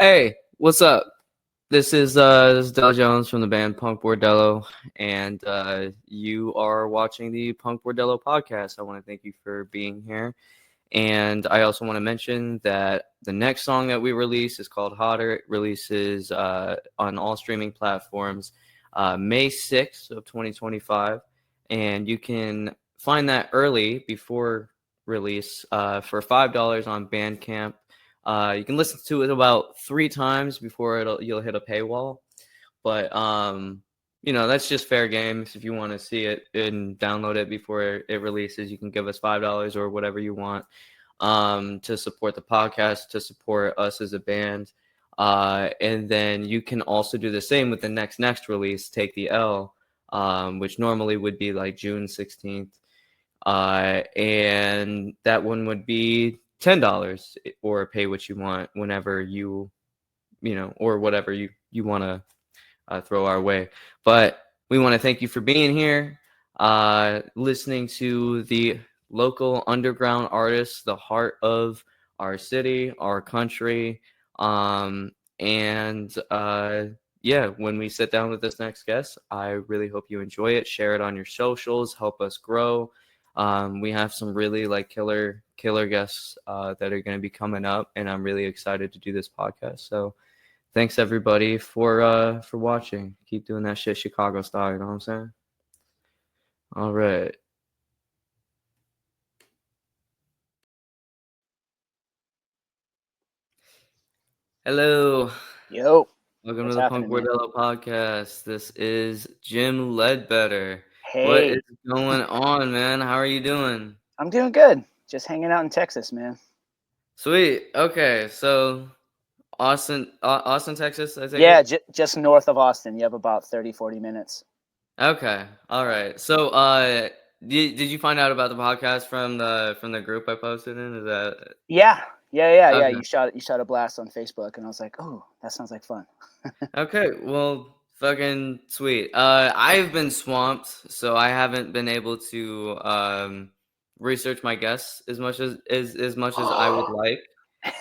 Hey, what's up? This is Del Jones from the band PunkBordello, and you are watching the PunkBordello podcast. I want to thank you for being here, and I also want to mention that the next song that we release is called Hotter. It releases on all streaming platforms May 6th of 2025, and you can find that early before release for $5 on Bandcamp. You can listen to it about 3 times before you'll hit a paywall, but that's just fair game. If you want to see it and download it before it releases, you can give us $5 or whatever you want to support the podcast, to support us as a band, and then you can also do the same with the next release, Take the L, which normally would be like June 16th, and that one would be $10 or pay what you want whenever or whatever you want to throw our way. But we want to thank you for being here, listening to the local underground artists, the heart of our city, our country. When we sit down with this next guest, I really hope you enjoy it. Share it on your socials, help us grow. We have some really killer guests that are going to be coming up, and I'm really excited to do this podcast. So thanks everybody for watching. Keep doing that shit Chicago style, you know what I'm saying? All right. Hello. Yo. Welcome to the PunkBordello podcast. This is Jim Leadbetter. Hey. What is going on, man? How are you doing? I'm doing good. Just hanging out in Texas, man. Sweet. Okay, so Austin, Texas, I think. Yeah, just north of Austin. You have about 30-40 minutes. Okay. All right. So, did you find out about the podcast from the group I posted in? Is that? Yeah. Okay. You shot a blast on Facebook, and I was like, oh, that sounds like fun. Okay. Well, fucking sweet. I've been swamped, so I haven't been able to research my guests as much as I would like.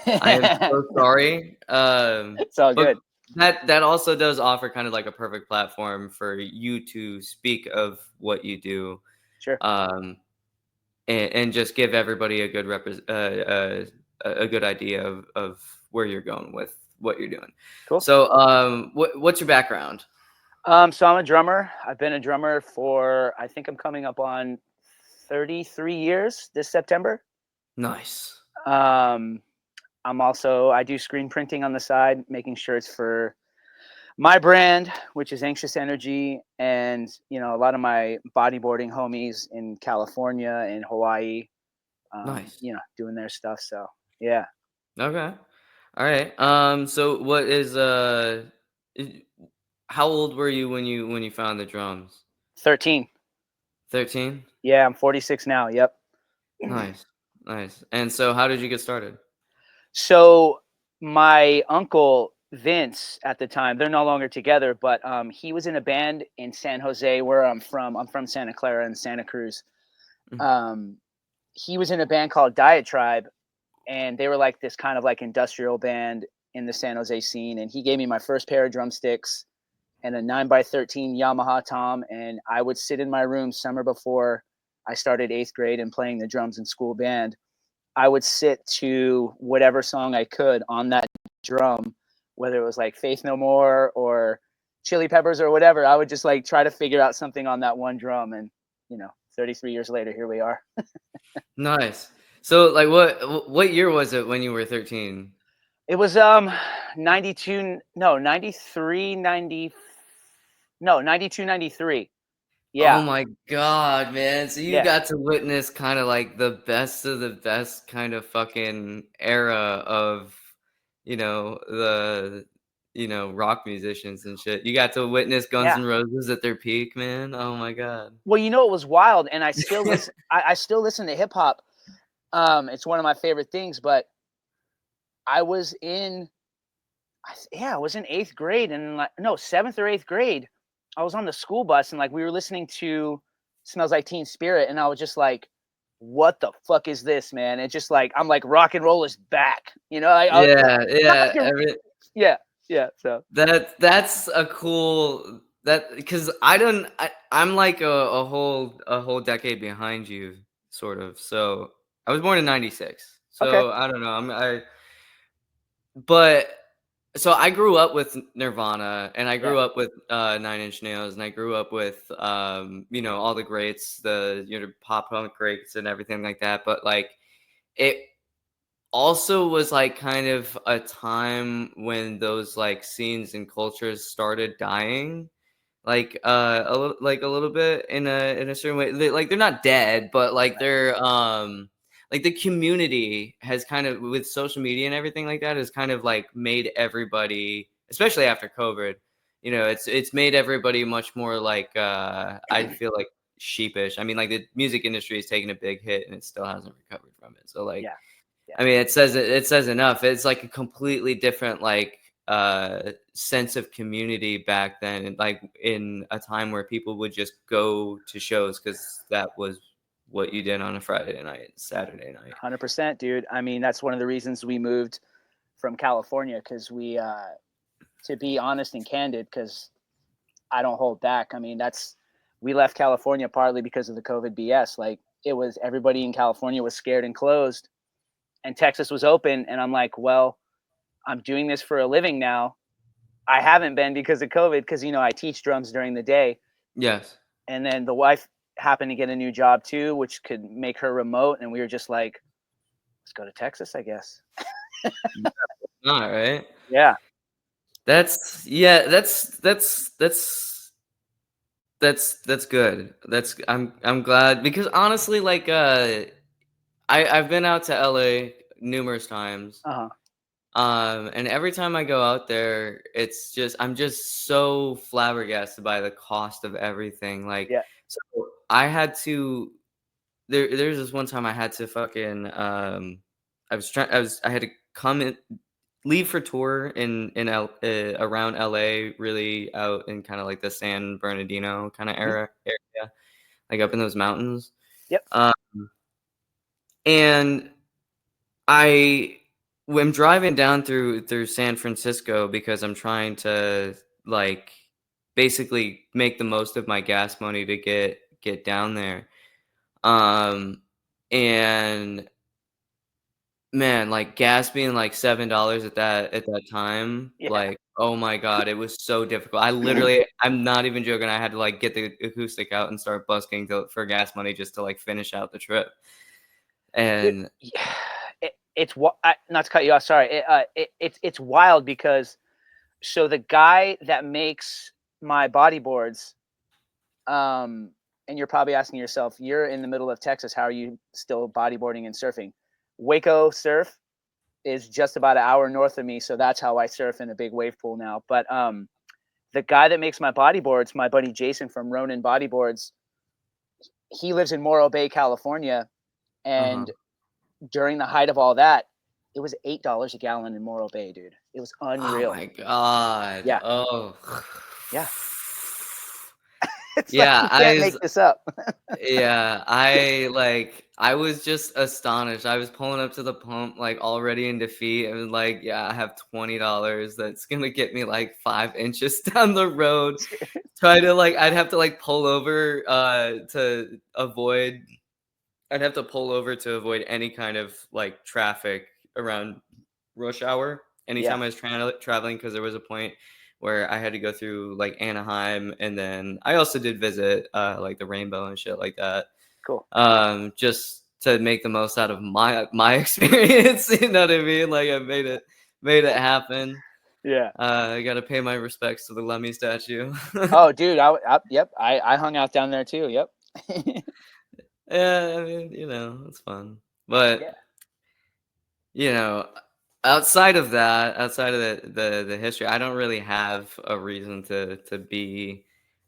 I am so sorry. It's all good. That also does offer kind of like a perfect platform for you to speak of what you do. Sure. And just give everybody a good a good idea of where you're going with what you're doing. Cool. So, what's your background? So I'm a drummer. I've been a drummer for, I think I'm coming up on 33 years this September. Nice. I do screen printing on the side, making sure it's for my brand, which is Anxious Energy, and a lot of my bodyboarding homies in California and Hawaii, nice. Doing their stuff. So yeah. Okay. All right. So what is how old were you when you found the drums? 13. 13? Yeah, I'm 46 now. Yep. Nice. And so how did you get started? So my uncle Vince at the time, they're no longer together, but he was in a band in San Jose, where I'm from. I'm from Santa Clara and Santa Cruz. Mm-hmm. He was in a band called Diatribe, and they were like this kind of like industrial band in the San Jose scene. And he gave me my first pair of drumsticks and a 9x13 Yamaha Tom. And I would sit in my room summer before I started 8th grade and playing the drums in school band. I would sit to whatever song I could on that drum, whether it was like Faith No More or Chili Peppers or whatever. I would just like try to figure out something on that one drum. And, 33 years later, here we are. Nice. So like what year was it when you were 13? It was 92, 93, 90, 92, 93. Yeah. Oh my God, man. So you got to witness kind of like the best of the best kind of fucking era of, the rock musicians and shit. You got to witness Guns N' Roses at their peak, man. Oh my God. Well, it was wild, and I still listen. I still listen to hip hop. It's one of my favorite things. But I was in 8th grade, and 7th or 8th grade. I was on the school bus, and we were listening to Smells Like Teen Spirit, and I was just like, what the fuck is this, man? It's just like, I'm like, rock and roll is back, Yeah. Yeah, yeah. So that's a cool that because I'm like a whole decade behind you, sort of. So I was born in '96. okay, So I don't know. But so I grew up with Nirvana, and I yeah, grew up with Nine Inch Nails, and I grew up with all the greats, the pop punk greats, and everything like that. But like it also was like kind of a time when those like scenes and cultures started dying, like a little bit in a certain way. Like they're not dead, but like right, they're like the community has kind of, with social media and everything like that, has kind of like made everybody, especially after COVID, it's made everybody much more like I feel like sheepish. I mean, like the music industry has taken a big hit and it still hasn't recovered from it. So like yeah, yeah, I mean, it says enough. It's like a completely different like sense of community back then, and like in a time where people would just go to shows because that was what you did on a Friday night, Saturday night. 100%, dude. I mean, that's one of the reasons we moved from California because to be honest and candid, because I don't hold back. I mean, we left California partly because of the COVID BS. Like, it was everybody in California was scared and closed, and Texas was open. And I'm like, well, I'm doing this for a living now. I haven't been because of COVID, because I teach drums during the day, Yes. and then the wife happened to get a new job too, which could make her remote, and we were just like, let's go to Texas, I guess. Not right. Yeah. That's yeah. That's good. I'm glad because honestly, like I've been out to LA numerous times. Uh huh. And every time I go out there, I'm just so flabbergasted by the cost of everything. Like, Yeah. so I had to there's this one time I had to fucking I had to come in leave for tour around LA, really out in kind of like the San Bernardino kind of Mhm. area, like up in those mountains. Yep. Um, and I am driving down through San Francisco because I'm trying to like basically make the most of my gas money to get down there. Um and man, like gas being like $7 at that time, Yeah. like oh my god, it was so difficult. I'm not even joking. I had to like get the acoustic out and start busking for gas money just to like finish out the trip. Dude, And yeah, it's what, not to cut you off. Sorry. It's wild because so the guy that makes my bodyboards, and you're probably asking yourself, you're in the middle of Texas. How are you still bodyboarding and surfing? Waco Surf is just about an hour north of me, so that's how I surf in a big wave pool now. But the guy that makes my bodyboards, my buddy Jason from Ronin Bodyboards, he lives in Morro Bay, California, uh-huh. and during the height of all that, it was $8 a gallon in Morro Bay, dude. It was Oh unreal. my god. Yeah, Oh. yeah. It's like Yeah, you can't make this up. I was just astonished. I was pulling up to the pump like already in defeat. I was like, yeah, I have $20 that's gonna get me like 5 inches down the road. Try to like I'd have to like pull over to avoid I'd have to pull over to avoid any kind of like traffic around rush hour Yeah, anytime I was traveling, because there was a point where I had to go through like Anaheim, and then I also did visit like the Rainbow and shit like that, cool. just to make the most out of my experience. You know what I mean? Like I made it happen. Yeah. I got to pay my respects to the Lemmy statue. Oh, dude, yep, I hung out down there too. Yep. Yeah, I mean, it's fun, but Yeah, you know, outside of that, outside of the history, I don't really have a reason to be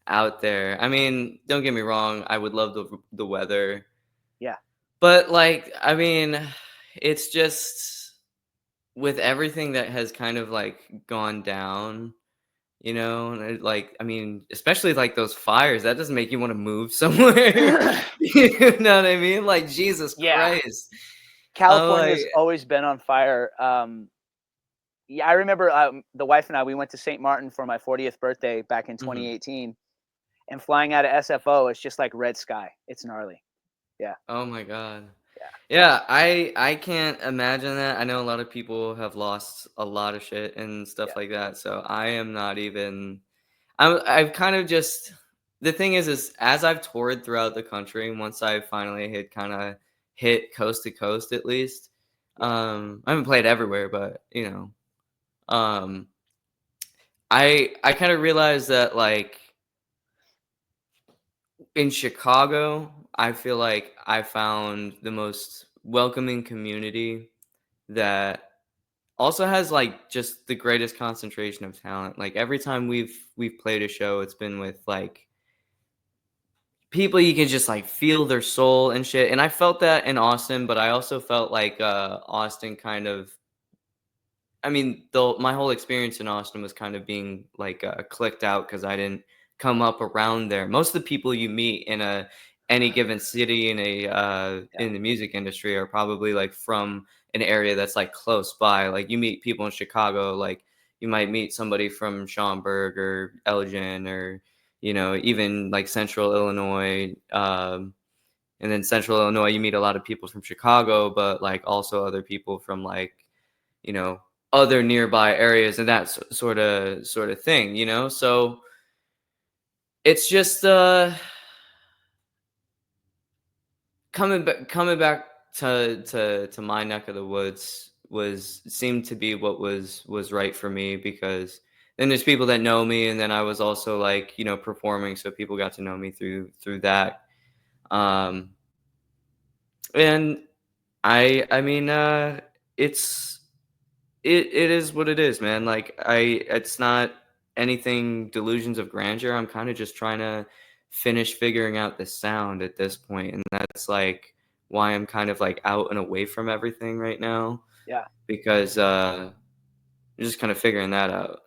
out there. I mean, don't get me wrong, I would love the weather, yeah. but like, I mean, it's just with everything that has kind of like gone down, and like, I mean, especially like those fires, that doesn't make you want to move somewhere. You know what I mean? Like Jesus Yeah. Christ. I'm California's like, always been on fire. Yeah, I remember the wife and I, we went to St. Martin for my 40th birthday back in Mhm. 2018, and flying out of SFO, it's just like red sky. It's gnarly. Yeah, Oh my god. yeah, Yeah, I can't imagine that. I know a lot of people have lost a lot of shit and stuff yeah, like that, so I am not even I've kind of just the thing is as I've toured throughout the country, once I finally had kinda hit coast to coast at least, yeah, I haven't played everywhere, but, um, I kinda realized that, like, in Chicago, I feel like I found the most welcoming community that also has, like, just the greatest concentration of talent. Like, every time we've played a show, it's been with, like, people you can just, like, feel their soul and shit, and I felt that in Austin, but I also felt like, Austin kind of I mean, though my whole experience in Austin was kind of being like clicked out because I didn't come up around there. Most of the people you meet in any given city yeah, in the music industry are probably like from an area that's like close by. Like you meet people in Chicago, like you might meet somebody from Schaumburg or Elgin or even like Central Illinois. And then Central Illinois, you meet a lot of people from Chicago, but like also other people from like you know, other nearby areas and that sort of thing, you know? So it's just coming back to my neck of the woods was seemed to be what was right for me because then there's people that know me and then I was also like, performing so people got to know me through that. Um and I mean it's it is what it is, man. Like it's not anything delusions of grandeur. I'm kind of just trying to finish figuring out the sound at this point, and that's like why I'm kind of like out and away from everything right now yeah. because I'm just kind of figuring that out.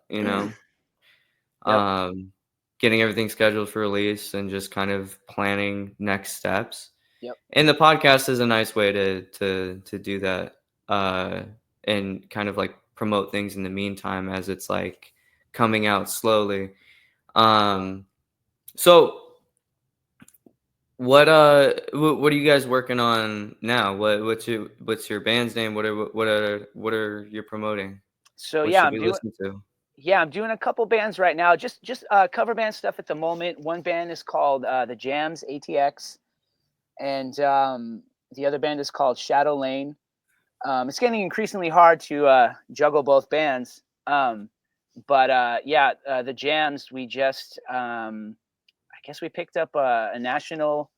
Yep, Um, Getting everything scheduled for release and just kind of planning next steps. yep. And the podcast is a nice way to do that, uh, and kind of like promote things in the meantime as it's like coming out slowly. Um, so what are you guys working on now? What's your band's name? What are you promoting? So What yeah, should I'm we doing listen to? yeah, I'm doing a couple bands right now. Just cover band stuff at the moment. One band is called the Jams ATX, and the other band is called Shadow Lane. It's getting increasingly hard to juggle both bands. But yeah, the Jams. We just I guess we picked up a national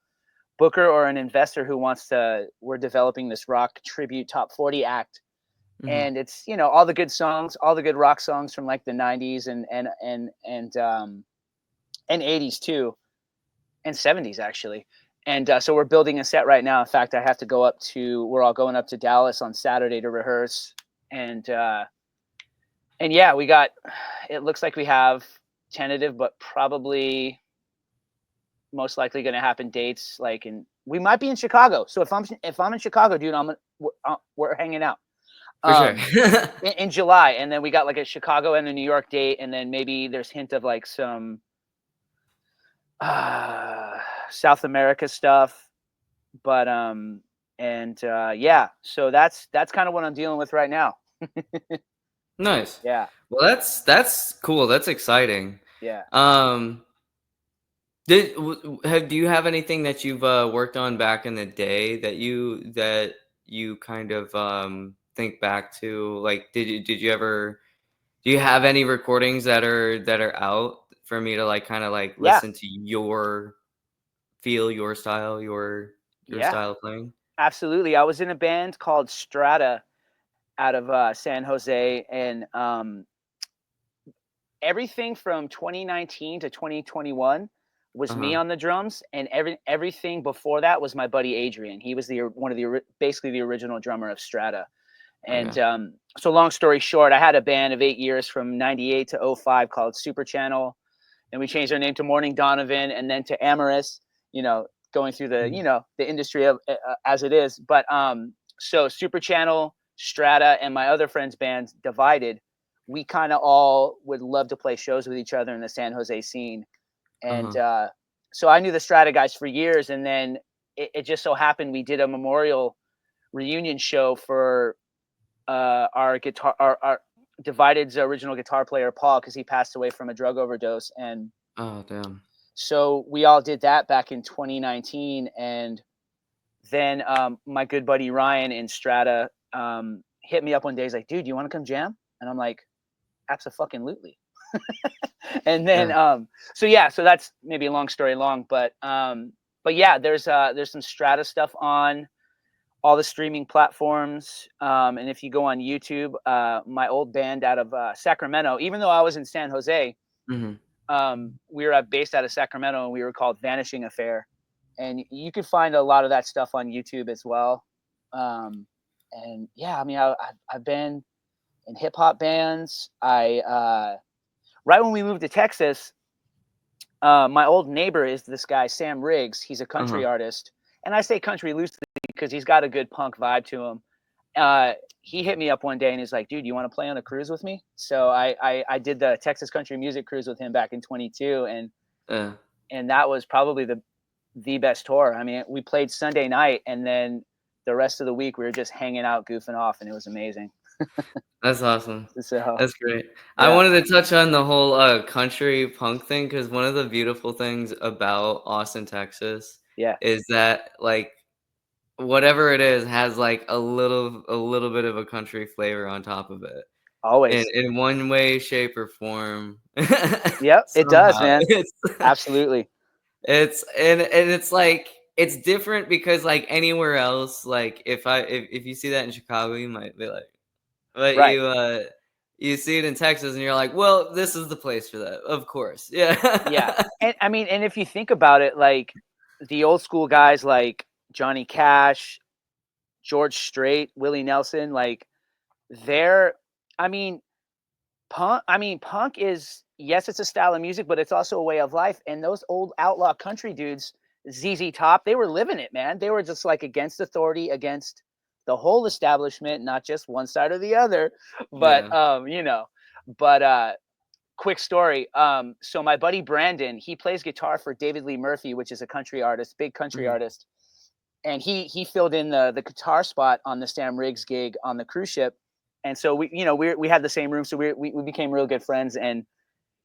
booker or an investor who wants to. We're developing this rock tribute top 40 act, Mhm. and it's all the good songs, all the good rock songs from like the 90s and 80s too, and 70s actually. And so we're building a set right now. In fact, we're all going up to Dallas on Saturday to rehearse. And yeah, it looks like we have tentative, but probably most likely going to happen dates like we might be in Chicago. So if I'm in Chicago, dude, we're hanging out. For sure. Um, in July, and then we got like a Chicago and a New York date, and then maybe there's hint of like some uh, South America stuff. But and yeah, so that's kind of what I'm dealing with right now. Nice. Yeah, Well, that's cool. That's exciting. yeah, Um, do you have anything that you've worked on back in the day that you kind of think back to? Like, did you ever do you have any recordings that are out for me to like kind of like yeah, listen to your feel, your style, your yeah, style of playing? absolutely. I was in a band called Strata out of San Jose, and everything from 2019 to 2021 was me Uh-huh. on the drums, and everything before that was my buddy Adrian. He was basically the original drummer of Strata. And Okay. so long story short, I had a band of 8 years from 98 to '05 called Super Channel. And we changed our name to Morning Donovan and then to Amorous, going through the, Mhm. the industry of as it is. But so Super Channel, Strata, and my other friend's bands divided. we kind of all would love to play shows with each other in the San Jose scene. And so I knew the Strata guys for years, and then it just so happened we did a memorial reunion show for our Divided's original guitar player Paul, because he passed away from a drug overdose. And oh damn. So we all did that back in 2019, and then my good buddy Ryan in Strata hit me up one day. He's like, "Dude, you want to come jam?" And I'm like, "Abso-fucking-lutely." And then so that's maybe a long story long, but yeah, there's some Strata stuff on all the streaming platforms, and if you go on YouTube, my old band out of Sacramento, even though I was in San Jose, we were based out of Sacramento, and we were called Vanishing Affair, and you can find a lot of that stuff on YouTube as well. And yeah, I mean, I've been in hip hop bands. Right when we moved to Texas, my old neighbor is this guy, Sam Riggs. He's a country artist. And I say country loosely because he's got a good punk vibe to him. He hit me up one day and he's like, "Dude, you want to play on a cruise with me?" So I did the Texas Country Music Cruise with him back in 22. And that was probably the best tour. I mean, we played Sunday night, and then the rest of the week we were just hanging out, goofing off, and it was amazing. That's awesome. So, that's great. Yeah. I wanted to touch on the whole country punk thing, because one of the beautiful things about Austin, Texas, is that like whatever it is has like a little bit of a country flavor on top of it. Always. In one way, shape, or form. Yep, it does, man. Absolutely. It's like it's different because like anywhere else, like if you see that in Chicago, you might be like, but you see it in Texas and you're like, well, this is the place for that. Of course. Yeah. Yeah. And I mean, and if you think about it, like the old school guys like Johnny Cash, George Strait, Willie Nelson, like punk is, yes, it's a style of music, but it's also a way of life. And those old outlaw country dudes, ZZ Top, they were living it, man. They were just like against authority, against the whole establishment, not just one side or the other. But quick story. So my buddy Brandon, he plays guitar for David Lee Murphy, which is a country artist, big country artist. And he filled in the guitar spot on the Sam Riggs gig on the cruise ship. And so we had the same room, so we became real good friends. And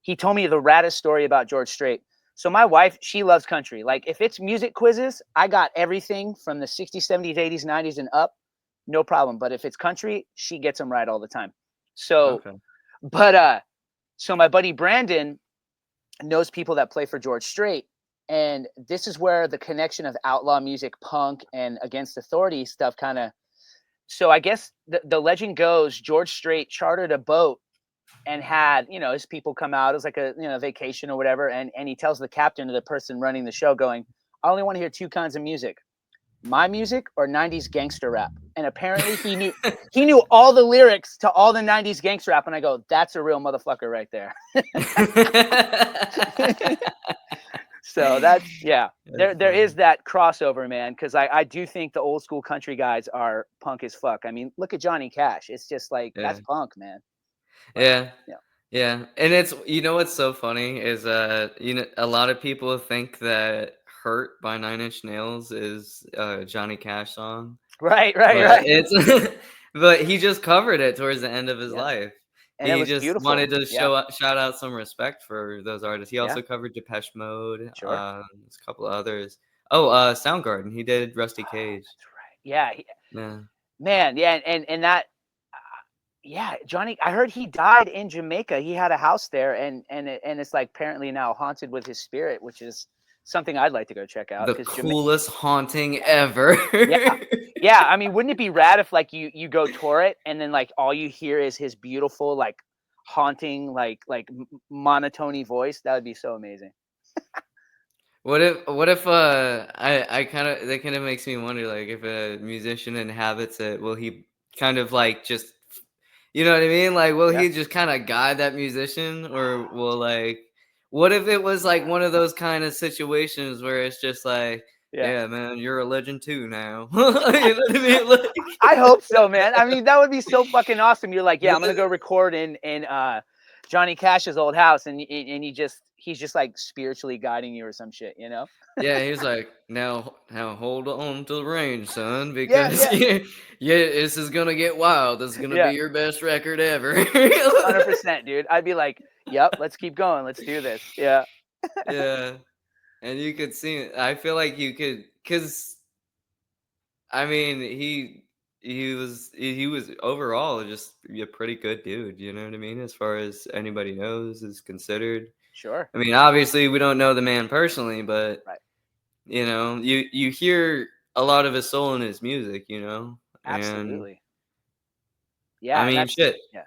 he told me the raddest story about George Strait. So my wife, she loves country. Like if it's music quizzes, I got everything from the 60s, 70s, 80s, 90s and up, no problem. But if it's country, she gets them right all the time. So, so my buddy Brandon knows people that play for George Strait. And this is where the connection of outlaw music, punk, and against authority stuff kind of. So I guess the legend goes George Strait chartered a boat and had, his people come out. It was like a vacation or whatever. And he tells the captain or the person running the show going, "I only want to hear two kinds of music, my music or 90s gangster rap." And apparently he knew all the lyrics to all the 90s gangster rap. And I go, "That's a real motherfucker right there." So that's there is that crossover, man, because I do think the old school country guys are punk as fuck. I mean, look at Johnny Cash. It's just like that's punk, man. But, yeah. And it's what's so funny is a lot of people think that "Hurt" by 9 Inch Nails is a Johnny Cash song. Right. It's but he just covered it towards the end of his life. And he just beautiful. wanted to shout out some respect for those artists. He also covered Depeche Mode, a couple of others. Soundgarden. He did Rusty Cage. That's right. Yeah. Man, and that Johnny, I heard he died in Jamaica. He had a house there, and it's like apparently now haunted with his spirit, which is something I'd like to go check out. The coolest haunting ever. Yeah. I mean, wouldn't it be rad if like you go tour it and then like all you hear is his beautiful like haunting like monotony voice? That would be so amazing. What if that kind of makes me wonder, like, if a musician inhabits it, will he kind of like just, you know what I mean? Like, will he just kind of guide that musician, or will like, what if it was like one of those kind of situations where it's just like, yeah, man, you're a legend too now. You know what I mean? Like, I hope so, man. I mean, that would be so fucking awesome. You're like, yeah, I'm gonna go record in Johnny Cash's old house, and he's just like spiritually guiding you or some shit, you know? yeah, he's like, now hold on to the range, son, Yeah, because yeah, yeah, this is gonna get wild. This is gonna yeah, be your best record ever. 100%, dude. I'd be like, yep, let's keep going, let's do this. Yeah, Yeah, and you could see it. I feel like you could, cause I mean, he was overall just a pretty good dude. You know what I mean? As far as anybody knows, is considered. sure, I mean, obviously, we don't know the man personally, but right, you hear a lot of his soul in his music. And absolutely. I Yeah, and mean, that's shit. yeah.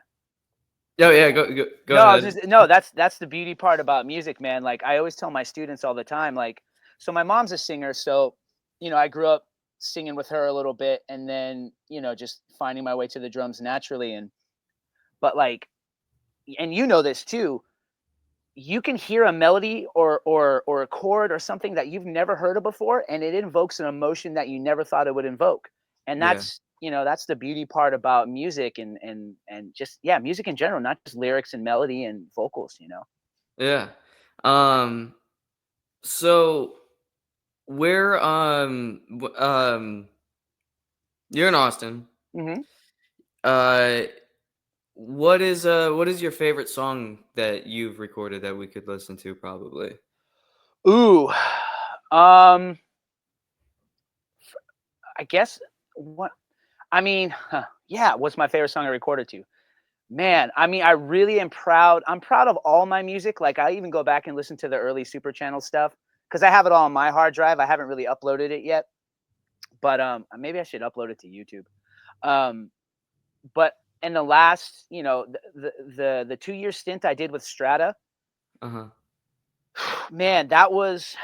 Oh yeah, go No, I was ahead. just no, that's the beauty part about music, man. Like I always tell my students all the time, like, so my mom's a singer, so I grew up singing with her a little bit, and then just finding my way to the drums naturally, and but like, and this too. You can hear a melody or a chord or something that you've never heard of before, and it invokes an emotion that you never thought it would invoke. And Yeah, that's the beauty part about music, and just, yeah, music in general, not just lyrics and melody and vocals. yeah. Um. So where you're in Austin. Hmm. Uh, what is your favorite song that you've recorded that we could listen to? Probably. Ooh, um, I guess what I mean, yeah. What's my favorite song I recorded to? Man, I mean, I really am proud. I'm proud of all my music. Like, I even go back and listen to the early Super Channel stuff because I have it all on my hard drive. I haven't really uploaded it yet, but maybe I should upload it to YouTube. Um, but in the last, the 2 year stint I did with Strata, Uh-huh. man, that was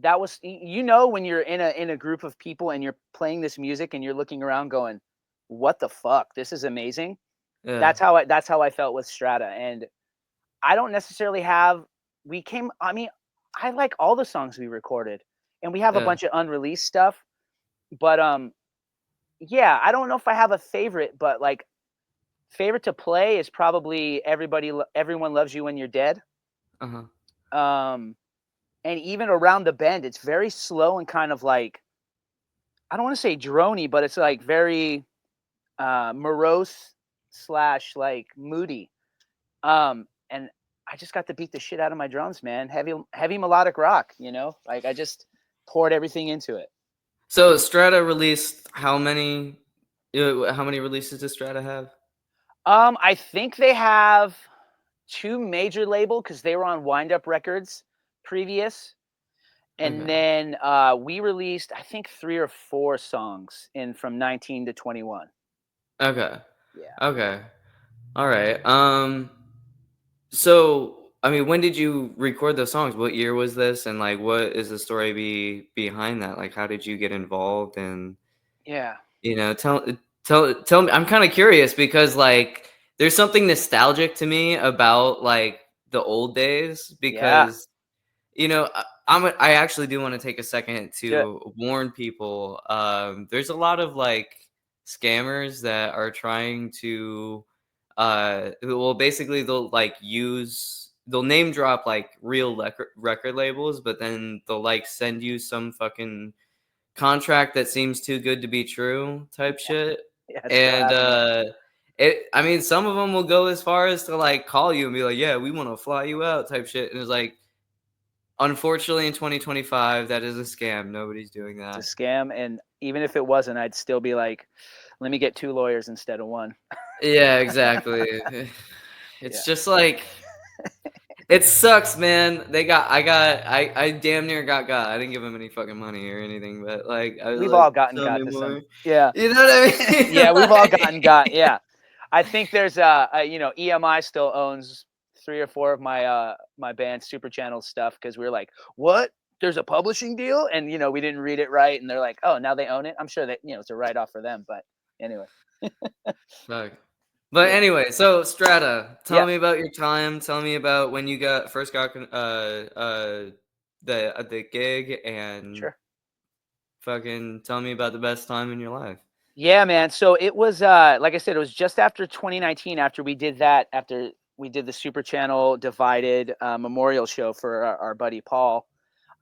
when you're in a group of people and you're playing this music and you're looking around going, what the fuck, this is amazing. Yeah. That's how I felt with Strata. And I don't necessarily have I mean, I like all the songs we recorded, and we have a Yeah. bunch of unreleased stuff, but yeah, I don't know if I have a favorite, but like, favorite to play is probably Everyone Loves You When You're Dead. Uh-huh. um and even Around the Bend, it's very slow and kind of like, I don't want to say drony, but it's like very morose slash like moody. And I just got to beat the shit out of my drums, man. Heavy melodic rock, like I just poured everything into it. So Strata released how many? How many releases does Strata have? I think they have two major label because they were on Wind Up Records previous. And Okay. then we released, I think, 3 or 4 songs in from 19 to 21. Okay. Yeah. Okay. All right. So I mean, when did you record those songs? What year was this? And like, what is the story behind that? Like, how did you get involved? And Yeah. tell me. I'm kind of curious because like, there's something nostalgic to me about like the old days Yeah. because I actually do want to take a second Do it. to warn people. There's a lot of like scammers that are trying to, well, basically they'll name drop like real record labels, but then they'll like send you some fucking contract that seems too good to be true type shit. Yeah, it still And happens. I mean, some of them will go as far as to like call you and be like, "Yeah, we want to fly you out," type shit. And it's like, unfortunately, in 2025, that is a scam. Nobody's doing It's a that. scam, and even if it wasn't, I'd still be like, let me get 2 lawyers instead of one. Yeah, exactly. Yeah. It's just like it sucks, man. I damn near got. I didn't give him any fucking money or anything, but like I was We've like, all gotten tell me got to some. more. Yeah. You know what I mean? Yeah, we've all gotten got. Like, Yeah. I think there's EMI still owns 3 or 4 of my band Super Channel stuff because we were like, what? There's a publishing deal, and we didn't read it right, and they're like, oh, now they own it. I'm sure that it's a write off for them, but anyway. fuck. But Yeah. anyway, so Strata, tell Yeah. me about your time. Tell me about when you first got the gig and Sure. fucking tell me about the best time in your life. Yeah, man. So it was like I said, it was just after 2019, after we did that, after we did the Super Channel Divided memorial show for our buddy Paul,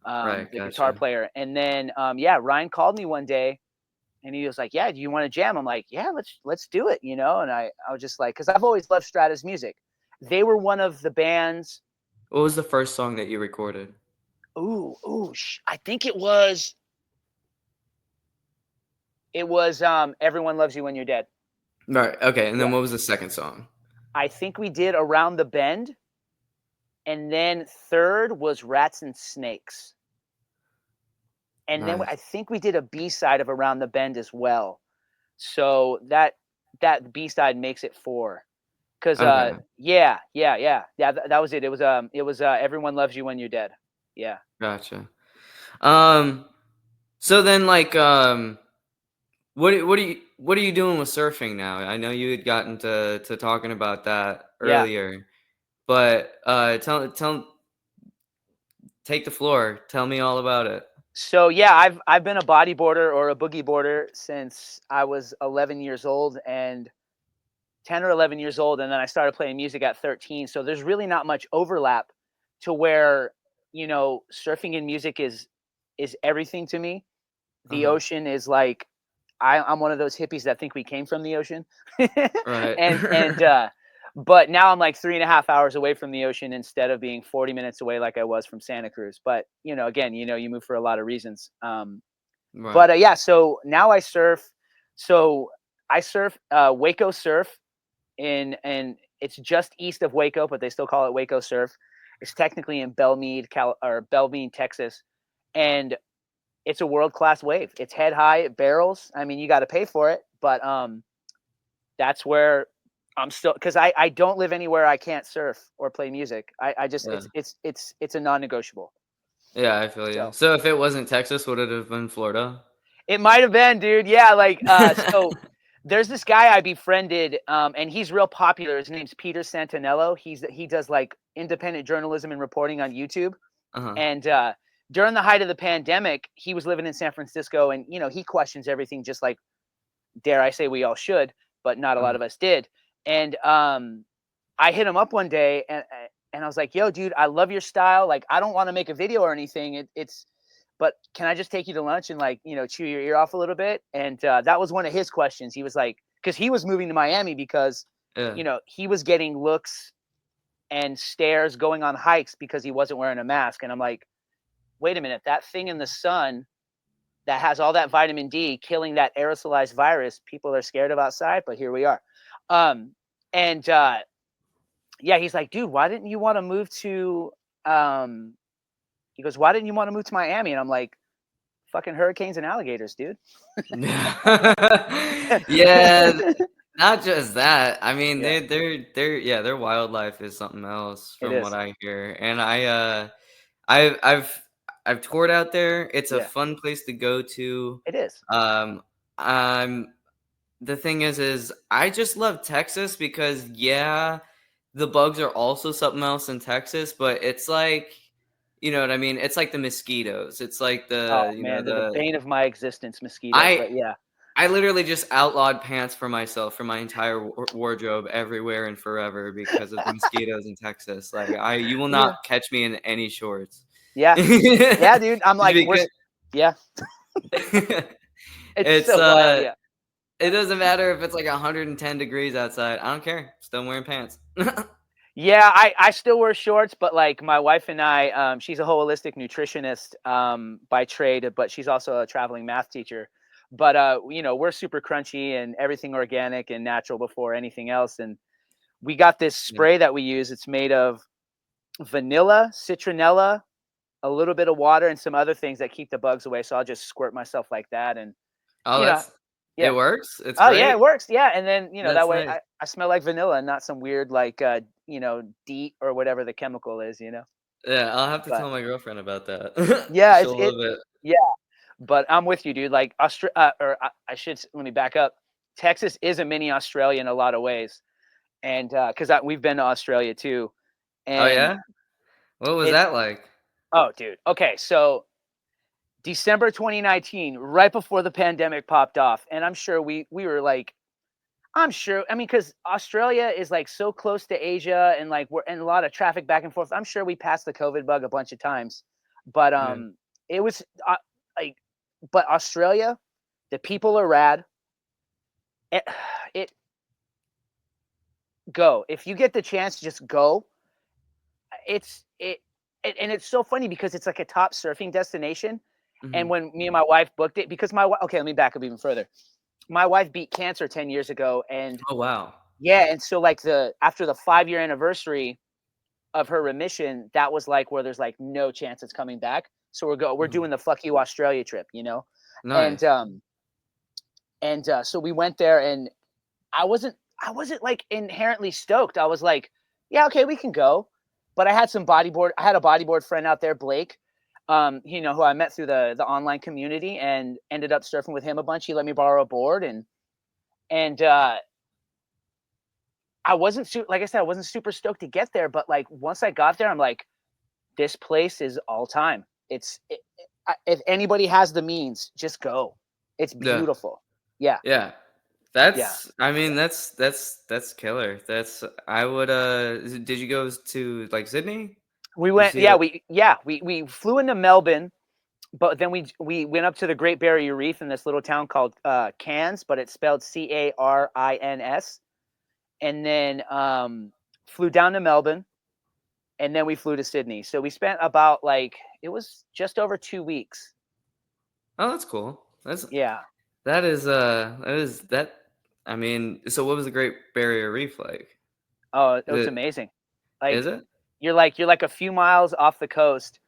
Right, the guitar gotcha. player. And then yeah, Ryan called me one day and he was like, "Yeah, do you want to jam?" I'm like, "Yeah, let's do it," you know. And I was just like, because I've always loved Strata's music. They were one of the bands. What was the first song that you recorded? I think it was Everyone Loves You When You're Dead. Right. Okay. And then Yeah. what was the second song? I think we did Around the Bend, and then third was Rats and Snakes. And then I Nice. think we did a B-side of Around the Bend as well. So that B-side makes it 4. Cause Okay. yeah, that was it. It was Everyone Loves You When You're Dead. Yeah. Gotcha. Um. So then, like, what are you doing with surfing now? I know you had gotten to talking about that Yeah. earlier, but take the floor. Tell me all about it. So yeah, I've been a bodyboarder or a boogie boarder since I was 11 years old, and 10 or 11 years old, and then I started playing music at 13. So there's really not much overlap to where, surfing and music is everything to me. The Uh-huh. ocean is like, I'm one of those hippies that think we came from the ocean. Right. and but now I'm like 3.5 hours away from the ocean instead of being 40 minutes away like I was from Santa Cruz. But again, you move for a lot of reasons. Right. But yeah, so now I surf. So I surf Waco Surf and it's just east of Waco, but they still call it Waco Surf. It's technically in Belmead, Texas, and it's a world-class wave. It's head high, it barrels. I mean, you got to pay for it, but that's where I'm still, because I don't live anywhere I can't surf or play music. I just Yeah. it's a non-negotiable. Yeah, I feel you. So So if it wasn't Texas, would it have been Florida? it might have been, dude. Yeah, like so there's this guy I befriended, and he's real popular. His name's Peter Santinello. He does like independent journalism and reporting on YouTube. Uh-huh. And during the height of the pandemic, he was living in San Francisco, and he questions everything, just like, dare I say, we all should, but not a lot Uh-huh. of us did. And I hit him up one day, and I was like, "Yo, dude, I love your style. Like, I don't want to make a video or anything. But can I just take you to lunch and like, chew your ear off a little bit?" And that was one of his questions. He was like, because he was moving to Miami because, Yeah. he was getting looks and stares going on hikes because he wasn't wearing a mask. And I'm like, wait a minute, that thing in the sun that has all that vitamin D killing that aerosolized virus, people are scared of outside, but here we are. And yeah, he's like, dude, why didn't you want to move to he goes, why didn't you want to move to Miami? And I'm like, fucking hurricanes and alligators, dude. Yeah, not just that. I mean, Yeah, their wildlife is something else it from what is. I hear. And I've I've I've toured out there. It's a Yeah, fun place to go to. it is. Um, I'm The thing is I just love Texas because yeah, the bugs are also something else in Texas, but it's like, you know what I mean? It's like the mosquitoes. It's like Oh man, they're the bane of my existence, mosquitoes. I But yeah, I literally just outlawed pants for myself for my entire wardrobe everywhere and forever because of the mosquitoes in Texas. Like you will yeah, not catch me in any shorts. yeah, yeah, Just dude. I'm like, because yeah, it's it's so wild. Yeah. it doesn't matter if it's like 110 degrees outside. I don't care. Still wearing pants. Yeah, I still wear shorts, but like my wife and I, she's a holistic nutritionist by trade, but she's also a traveling math teacher. But we're super crunchy and everything organic and natural before anything else. And we got this Yeah. spray that we use. It's made of vanilla, citronella, a little bit of water, and some other things that keep the bugs away. So I'll just squirt myself like that, and Oh, you know, it yeah. works. It's Oh yeah, great. it works. Yeah, and then that That's way nice. I smell like vanilla and not some weird like DEET or whatever the chemical is. Yeah, I'll have to But tell my girlfriend about that. yeah, She'll love it. yeah. But I'm with you, dude. Like I should let me back up. Texas is a mini Australia in a lot of ways, and because we've been to Australia too, Oh and yeah? What was it's that like? Oh, dude. Okay, so December 2019, right before the pandemic popped off, and I'm sure we were like, I'm sure. I mean, because Australia is like so close to Asia, and like we're in a lot of traffic back and forth. I'm sure we passed the COVID bug a bunch of times, but Yeah. it was like, but Australia, the people are rad. It, it go if you get the chance, just go. It's and it's so funny because it's like a top surfing destination. And Hmm. when me and my wife booked it, because my okay, let me back up even further. My wife beat cancer 10 years ago, and Oh wow. yeah, and so like the after the 5-year anniversary of her remission, that was like where there's like no chance it's coming back. So we're Mhm. doing the fuck you Australia trip, you know, and Nice. so we went there, and I wasn't like inherently stoked. I was like, yeah, okay, we can go, but I had some bodyboard. I had a bodyboard friend out there, Blake, who I met through the online community, and ended up surfing with him a bunch. He let me borrow a board, and I wasn't like I said, I wasn't super stoked to get there, but like once I got there, I'm like, this place is all time. If anybody has the means, just go. It's Yeah. beautiful. Yeah, Yeah. yeah. I mean, that's killer. That's I would did you go to like Sydney? We Did you went. see it? We flew into Melbourne, but then we went up to the Great Barrier Reef in this little town called Cairns, but it's spelled Carins, and then flew down to Melbourne, and then we flew to Sydney. So we spent about like it was just over 2 weeks. Oh, that's cool. Yeah. That is that I mean, so what was the Great Barrier Reef like? Oh, it Is was it amazing. is Like it? you're like a few miles off the coast,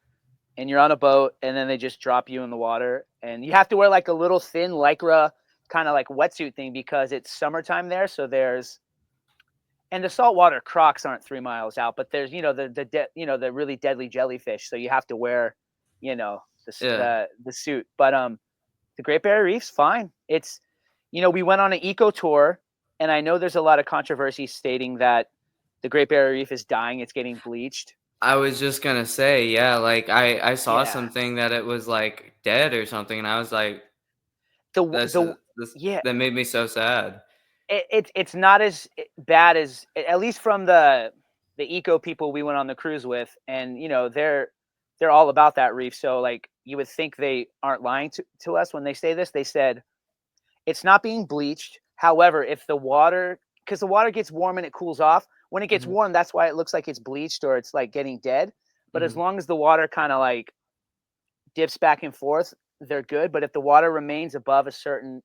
and you're on a boat, and then they just drop you in the water, and you have to wear like a little thin lycra kind of like wetsuit thing because it's summertime there. So there's and the saltwater crocs aren't 3 miles out, but there's the really deadly jellyfish. So you have to wear, Yeah. the suit. But the Great Barrier Reef's fine. It's we went on an eco tour, and I know there's a lot of controversy stating that the Great Barrier Reef is dying. It's getting bleached. I was just gonna say, yeah, like I saw Yeah. something that it was like dead or something, and I was like, this The this yeah, that made me so sad. it's not as bad as at least from the eco people we went on the cruise with, and they're all about that reef. So like you would think they aren't lying to us when they say this. They said it's not being bleached. However, if the water because the water gets warm and it cools off. When it gets Mhm, warm, that's why it looks like it's bleached or it's like getting dead. But as mhm, long as the water kind of like dips back and forth, they're good. But if the water remains above a certain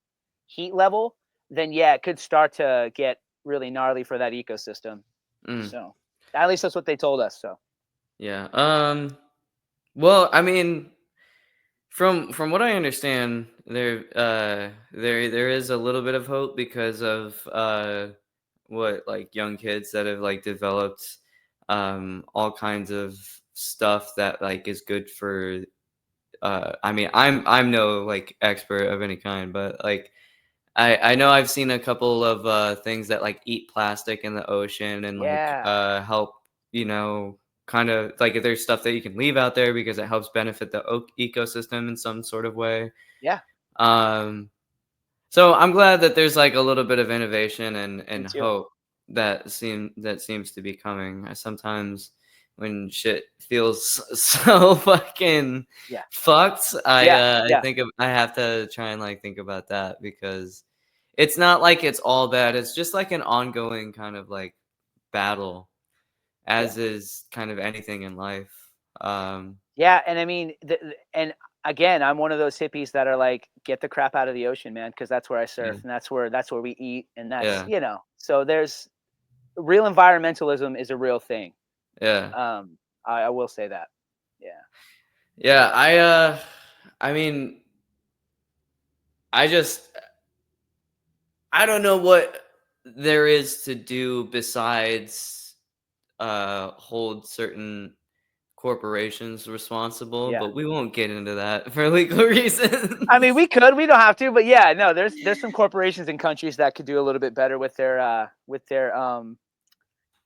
heat level, then yeah, it could start to get really gnarly for that ecosystem. mm, So at least that's what they told us. So yeah. Well, I mean, from what I understand, there is a little bit of hope because of what like young kids that have like developed all kinds of stuff that like is good for I mean, I'm no like expert of any kind, but like I know I've seen a couple of things that like eat plastic in the ocean and like yeah, help, kind of like if there's stuff that you can leave out there because it helps benefit the ecosystem in some sort of way. yeah, Um, so I'm glad that there's like a little bit of innovation me and too. hope that seems to be coming. I sometimes when shit feels so fucking Yeah, fucked, yeah, yeah, I have to try and like think about that because it's not like it's all bad. It's just like an ongoing kind of like battle, yeah, as is kind of anything in life. yeah. And I mean, and again, I'm one of those hippies that are like, get the crap out of the ocean, man, because that's where I surf Yeah, and that's where we eat, and that's yeah, So there's real environmentalism is a real thing. yeah, I will say that. Yeah. yeah. I mean, I just I don't know what there is to do besides hold certain corporations responsible, Yeah. but we won't get into that for legal I mean, reasons. we could, we don't have to, but yeah, no, there's some corporations and countries that could do a little bit better with their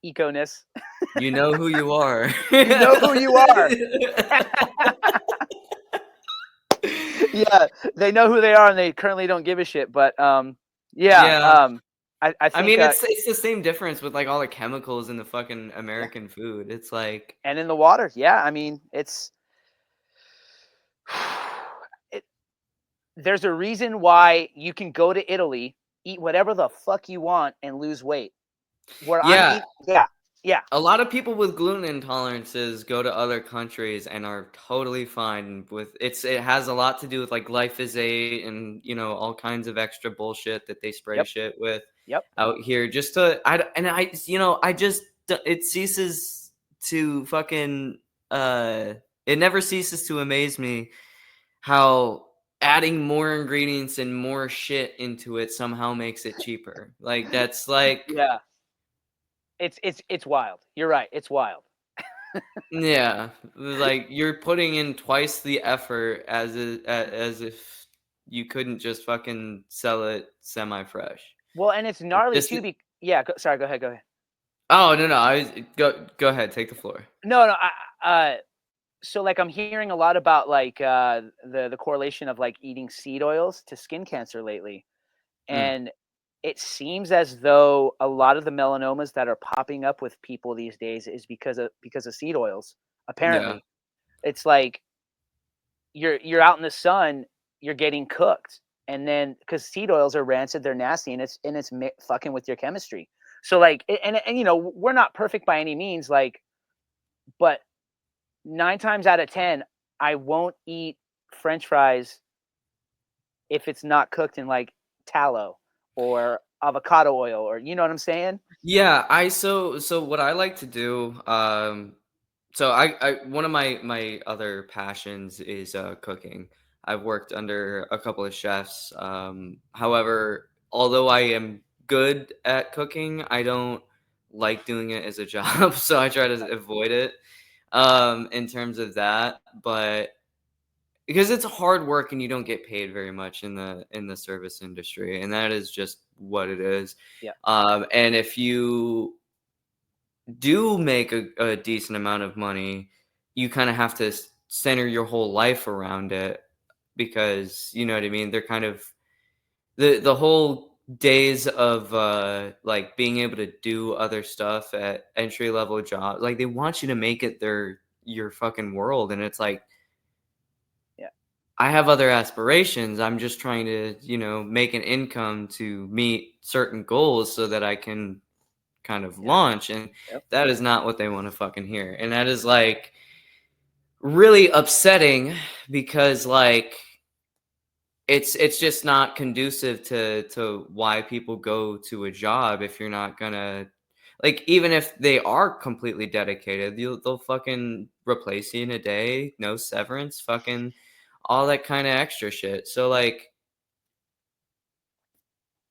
eco-ness. You know who you are. You know who you are. Yeah, they know who they are, and they currently don't give a shit. But yeah, Yeah. I I think mean, it's the same difference with like all the chemicals in the fucking yeah, American food. It's like, and in the water, yeah. I mean, it's it, there's a reason why you can go to Italy, eat whatever the fuck you want, and lose weight. Where I'm yeah, eating, yeah, yeah, a lot of people with gluten intolerances go to other countries and are totally fine with it has a lot to do with like glyphosate and all kinds of extra bullshit that they spray yep, shit with yep, out here just to I just it ceases to fucking uh it never ceases to amaze me how adding more ingredients and more shit into it somehow makes it cheaper. Like that's like yeah. It's wild. You're right. It's wild. yeah, like you're putting in twice the effort as if you couldn't just fucking sell it semi-fresh. Well, and it's gnarly Just too. Yeah, sorry. Go ahead. Go ahead. oh no, go ahead, take the floor. No, no. So like I'm hearing a lot about like the correlation of like eating seed oils to skin cancer lately, Mm, and it seems as though a lot of the melanomas that are popping up with people these days is because of seed oils. yeah, Apparently, it's like you're out in the sun, you're getting cooked, and then because seed oils are rancid, they're nasty, and it's fucking with your chemistry. So like, and we're not perfect by any means, like, but 9 times out of 10, I won't eat French fries if it's not cooked in like tallow or avocado oil, or you know what I'm saying? yeah. So what I like to do, so I one of my other passions is cooking. I've worked under a couple of chefs. However, although I am good at cooking, I don't like doing it as a job, so I try to avoid it. In terms of that, but because it's hard work and you don't get paid very much in the service industry, and that is just what it is. Yeah, And if you do make a decent amount of money, you kind of have to center your whole life around it because you know what I mean. They're kind of the whole days of like being able to do other stuff at entry level jobs. Like they want you to make it your fucking world, and it's like yeah, I have other aspirations. I'm just trying to make an income to meet certain goals so that I can kind of yeah, launch, and yep, that is not what they want to fucking hear. And that is like really upsetting because like it's just not conducive to why people go to a job if you're not gonna like even if they are completely dedicated, they'll fucking replace you in a day, no severance, fucking all that kind of extra shit. So like,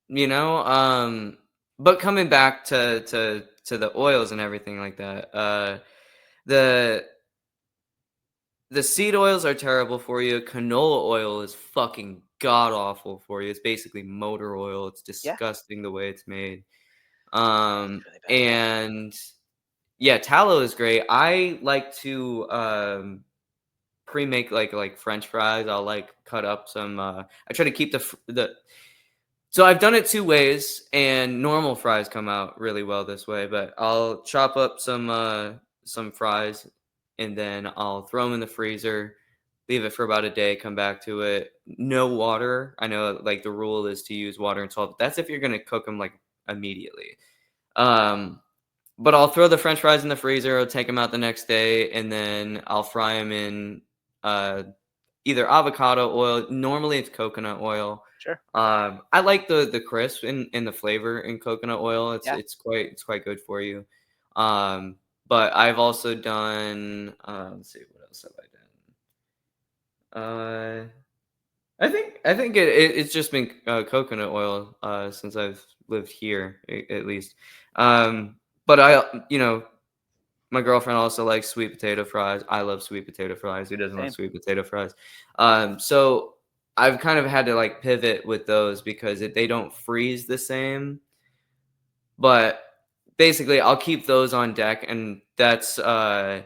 you know, but coming back to the oils and everything like that, the the seed oils are terrible for you. Canola oil is fucking god awful for you. It's basically motor oil. It's yeah. disgusting the way it's made. It's really bad. And yeah, tallow is great. I like to pre-make like French fries. I'll like cut up some. I try to keep the. So I've done it two ways, and normal fries come out really well this way. But I'll chop up some fries, and then I'll throw them in the freezer, leave it for about a day, come back to it. No water. I know like the rule is to use water and salt. But that's if you're gonna cook them like immediately. Um, but I'll throw the French fries in the freezer. I'll take them out the next day, and then I'll fry them in uh, either avocado oil. Normally, it's coconut oil. Sure. I like the crisp and the flavor in coconut oil. It's Yeah. it's quite good for you. Um, but I've also done. Let's see, what else have I done? I think it's just been coconut oil since I've lived here at least. But my girlfriend also likes sweet potato fries. I love sweet potato fries. Who doesn't love Same. sweet potato fries? So I've kind of had to like pivot with those because they don't freeze the same. But basically I'll keep those on deck, and that's that's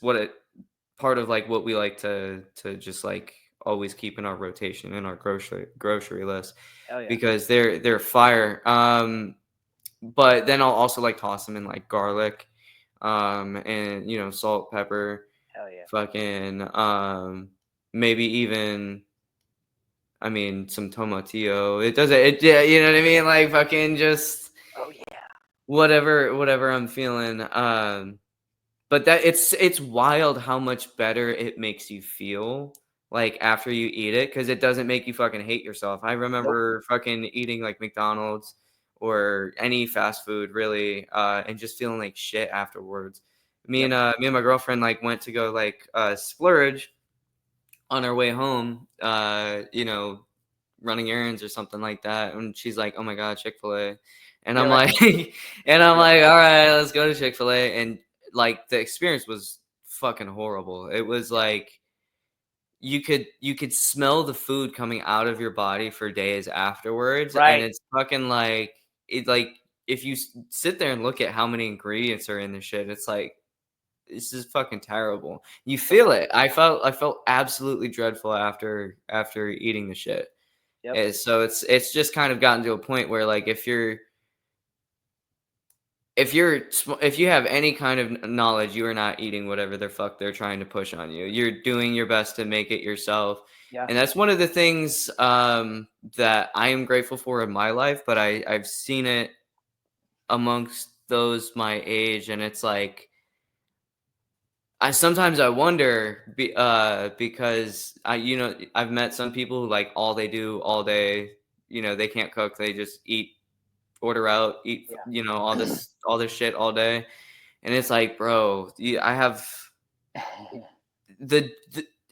what it part of like what we like to just like always keep in our rotation in our grocery list Hell yeah. because they're fire. But then I'll also like toss them in like garlic, and salt, pepper, Hell yeah. fucking maybe even I mean some tomatillo. It doesn't it yeah, you know what I mean? Like fucking just Oh yeah. whatever I'm feeling. But that it's wild how much better it makes you feel like after you eat it because it doesn't make you fucking hate yourself. I Nope. remember fucking eating like McDonald's or any fast food really, and just feeling like shit afterwards. Yep. Me and my girlfriend like went to go like splurge on our way home, running errands or something like that. And she's like, "Oh my God, Chick-fil-A." And I'm You're like, like, and I'm yep. like, all right, let's go to Chick-fil-A. And like the experience was fucking horrible. It was Yeah. like you could smell the food coming out of your body for days afterwards. And Right. it's fucking like if you sit there and look at how many ingredients are in the shit, it's like this is fucking terrible. You Yep. feel it. I felt absolutely dreadful after eating the shit. Yep. So it's just kind of gotten to a point where like if you have any kind of knowledge, you are not eating whatever the fuck they're trying to push on you. You're doing your best to make it yourself. Yeah. And that's one of the things that I am grateful for in my life, but I've seen it amongst those my age, and it's like I sometimes I wonder because I've met some people who like all they do all day, they can't cook, they just eat, order out, eat, Yeah. all this shit all day. And it's like, bro, I have the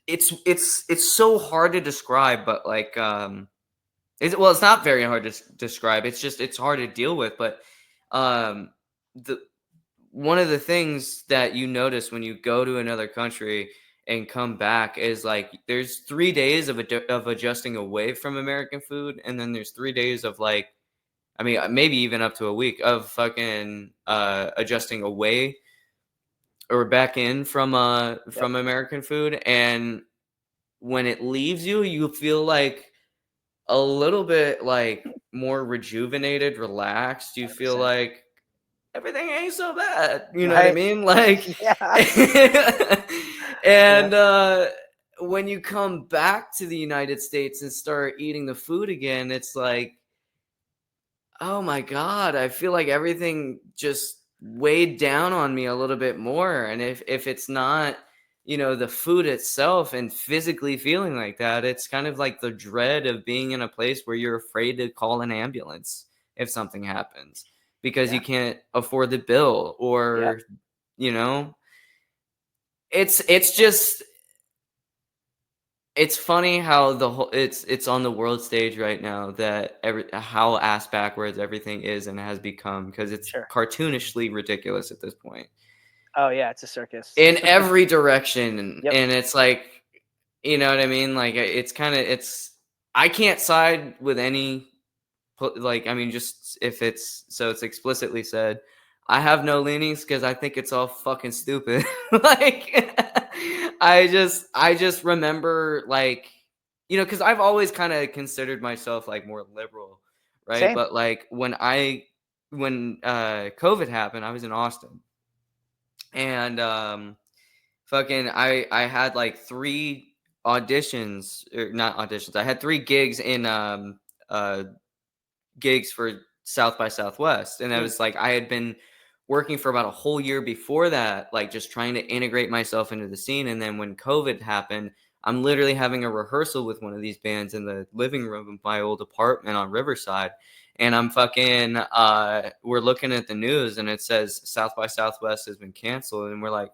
it's so hard to describe, but like it's not very hard to describe. It's hard to deal with, but um the one of the things that you notice when you go to another country and come back is like there's 3 days of adjusting away from American food, and then there's 3 days of like I mean maybe even up to a week of fucking adjusting away or back in Yep. from American food. And when it leaves you, you feel like a little bit like more rejuvenated, relaxed. You feel 100%. like everything ain't so bad. You know what I Right. mean? Like, Yeah. Yeah. and when you come back to the United States and start eating the food again, it's like, oh my God, I feel like everything just weighed down on me a little bit more. And if it's not, the food itself and physically feeling like that, it's kind of like the dread of being in a place where you're afraid to call an ambulance if something happens because Yeah. you can't afford the bill Yep. or, you know, it's just it's funny how the whole it's on the world stage right now that how ass backwards everything is and has become because it's Sure. cartoonishly ridiculous at this point Oh yeah, it's a circus. in every direction, and, Yep. and it's like you know what I mean, like it's kind of it's I can't side with any like I mean just if it's so it's explicitly said I have no leanings because I think it's all fucking stupid. Like I just remember like because I've always kind of considered myself like more liberal, right? Same. But like when COVID happened, I was in Austin, and fucking I had like three auditions, or not auditions, I had three gigs in uh gigs for South by Southwest. And I Mm. was like, I had been working for about a whole year before that, like just trying to integrate myself into the scene. And then when COVID happened, I'm literally having a rehearsal with one of these bands in the living room of my old apartment on Riverside. And I'm fucking, we're looking at the news and it says South by Southwest has been canceled. And we're like,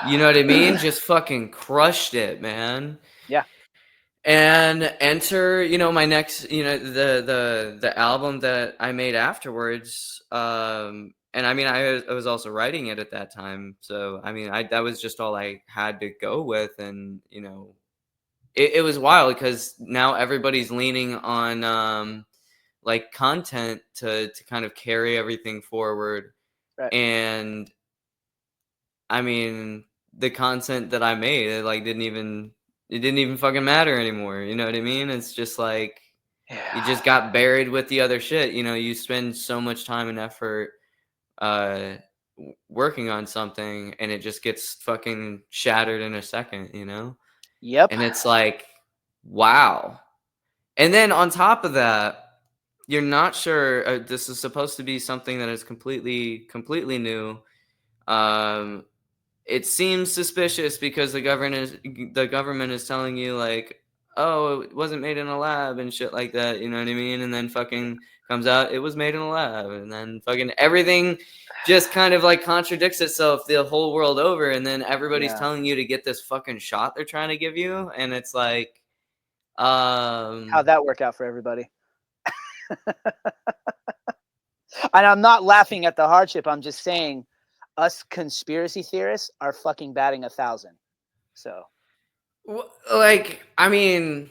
you know what I mean? Just fucking crushed it, man. Yeah. And enter my next the album that I made afterwards, and I mean I was also writing it at that time, so I mean I that was just all I had to go with. And it was wild because now everybody's leaning on like content to kind of carry everything forward. Right. And I mean, the content that I made, it didn't even fucking matter anymore. You know what I mean? It's just like you just Yeah. got buried with the other shit. You know, you spend so much time and effort uh working on something, and it just gets fucking shattered in a second, you know? Yep. And it's like, wow. And then on top of that, you're not sure, this is supposed to be something that is completely new. Um, it seems suspicious because the government is telling you like, oh, it wasn't made in a lab and shit like that, you know what I mean? And then fucking comes out it was made in a lab, and then fucking everything just kind of like contradicts itself the whole world over, and then everybody's Yeah. telling you to get this fucking shot they're trying to give you, and it's like, How'd that work out for everybody? And I'm not laughing at the hardship. I'm just saying, us conspiracy theorists are fucking batting 1,000. So like, I mean,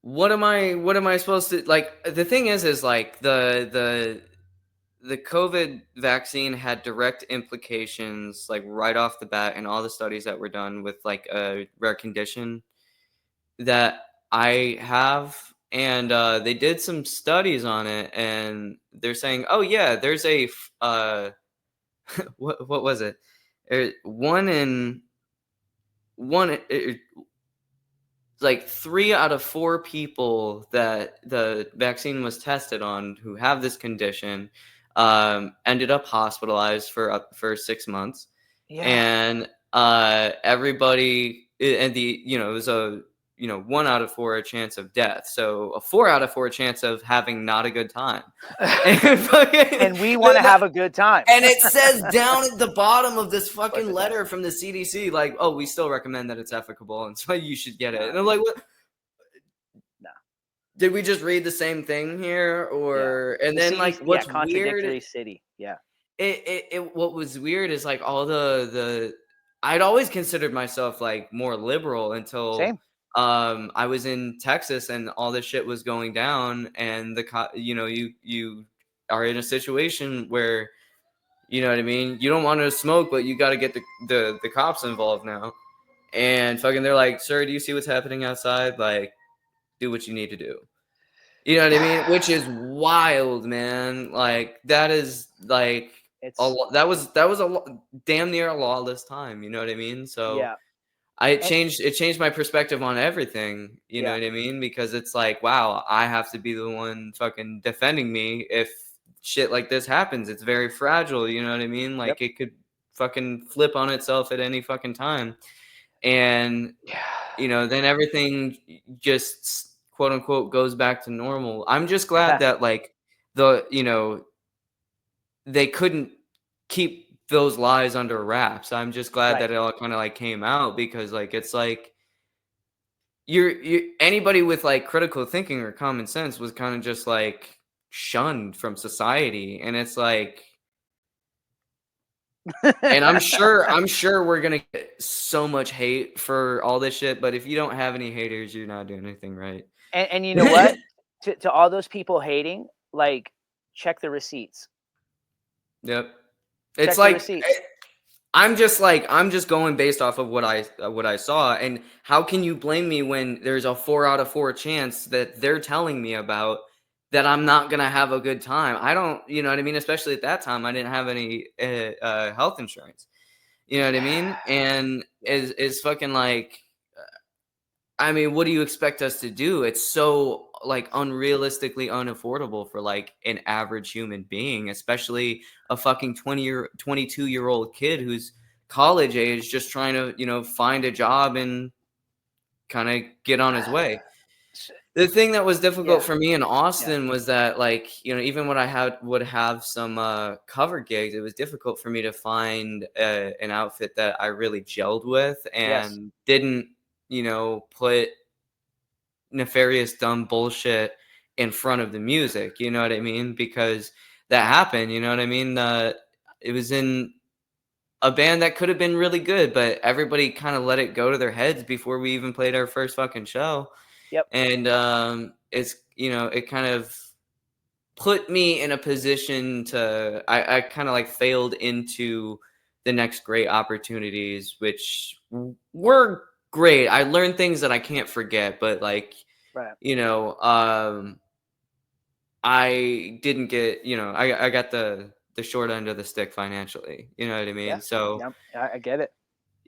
what am I supposed to like? The thing is like the COVID vaccine had direct implications, like right off the bat, in all the studies that were done with like a rare condition that I have. And they did some studies on it, and they're saying, oh, yeah, there's what was it? One in one, like 3 out of 4 people that the vaccine was tested on who have this condition ended up hospitalized for 6 months. yeah. And everybody, and it was a 1 out of 4 a chance of death, so a 4 out of 4 chance of having not a good time. And And we want to have a good time. and it says down at the bottom of this fucking letter from the CDC, like, oh, we still recommend that it's efficable, and so you should get it. And I'm like, what? No. Did we just read the same thing here? Or and The then like CDC, what's contradictory weird? city. Yeah. What was weird is like all the I'd always considered myself like more liberal until Same. I was in Texas and all this shit was going down, and you are in a situation where, you know what I mean, you don't want to smoke, but you got to get the cops involved now. And fucking they're like, sir, do you see what's happening outside? Like, do what you need to do. You know what I mean? Which is wild, man. Like that is like It's that was damn near a lawless time. You know what I mean? So yeah. it And changed my perspective on everything. You know yeah. what I mean? Because it's like, wow, I have to be the one fucking defending me if shit like this happens. It's very fragile. You know what I mean? Yep. Like it could fucking flip on itself at any fucking time. And Yeah. then everything just quote unquote goes back to normal. I'm just glad that like they couldn't keep those lies under wraps. I'm just glad Right. that it all kind of like came out, because like it's like you anybody with like critical thinking or common sense was kind of just like shunned from society, and it's like, and I'm sure we're gonna get so much hate for all this shit, but if you don't have any haters, you're not doing anything right. And you know what? To all those people hating, like, check the receipts. Yep. Check It's the like receipts. I'm just going based off of what I saw, and how can you blame me when there's a 4 out of 4 chance that they're telling me about that I'm not gonna have a good time? I don't, you know what I mean? Especially at that time, I didn't have any health insurance. You know what I mean? And Yeah. is fucking like, I mean, what do you expect us to do? It's so like unrealistically unaffordable for like an average human being, especially a fucking 22-year-old kid who's college age, just trying to, find a job and kind of get on his way. The thing that was difficult Yeah. for me in Yeah. Austin was that, like, even when would have some cover gigs, it was difficult for me to find an outfit that I really gelled with Yes. and didn't, put nefarious dumb bullshit in front of the music. You know what I mean? Because that happened. You know what I mean? It was in a band that could have been really good, but everybody kind of let it go to their heads before we even played our first fucking show. Yep. And it's, it kind of put me in a position to I kind of like failed into the next great opportunities, which were great. I learned things that I can't forget, but like, Right. you know, I didn't get, I got the short end of the stick financially. You know what I Yeah. mean? So Yep. I get it.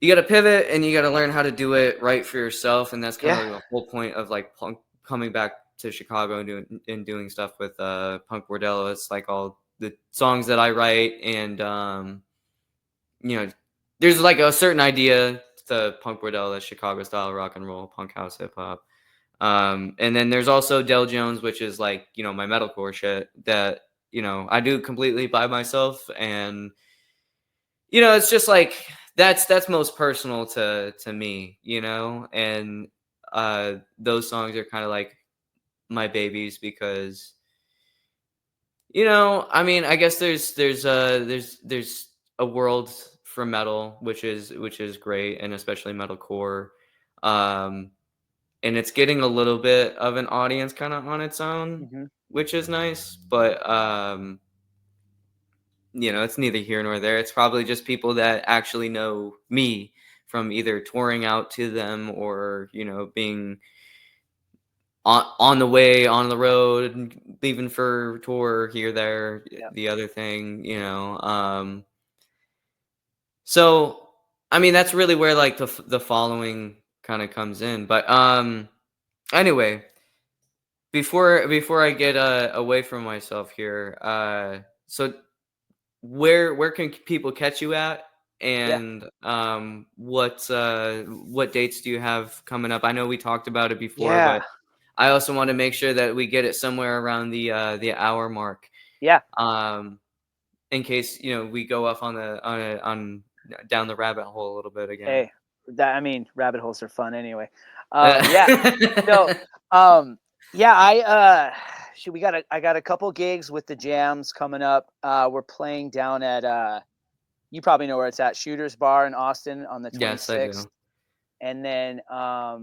you got to pivot and you got to learn how to do it right for yourself, and that's kind Yeah. of the whole point of like coming back to Chicago and doing stuff with Punk Bordello. It's like all the songs that I write, and you know, there's like a certain idea to Punk Bordello, that's Chicago style rock and roll, punk house, hip hop. And then there's also Del Jones, which is like, my metalcore shit that, I do completely by myself. And, it's just like, that's most personal to me, and those songs are kind of like my babies because, I mean, I guess there's a world for metal, which is great, and especially metalcore. Um, and it's getting a little bit of an audience kind of on its own, Hmm. which is nice. But it's neither here nor there. It's probably just people that actually know me from either touring out to them or being on the way on the road, leaving for tour here, there, Yeah. the other thing. So I mean, that's really where like the following kind of comes in. But anyway, before I get away from myself here, so where can people catch you at, Yeah. and what dates do you have coming up? I know we talked about it before, Yeah. but I also want to make sure that we get it somewhere around the hour mark, Yeah. um, in case we go off on down the rabbit hole a little bit again. Hey, I mean, rabbit holes are fun anyway. Yeah. So, yeah, shoot, I got a couple gigs with the Jams coming up. We're playing down at you probably know where it's at, Shooter's Bar in Austin on the Yes, I 26th, do. and then I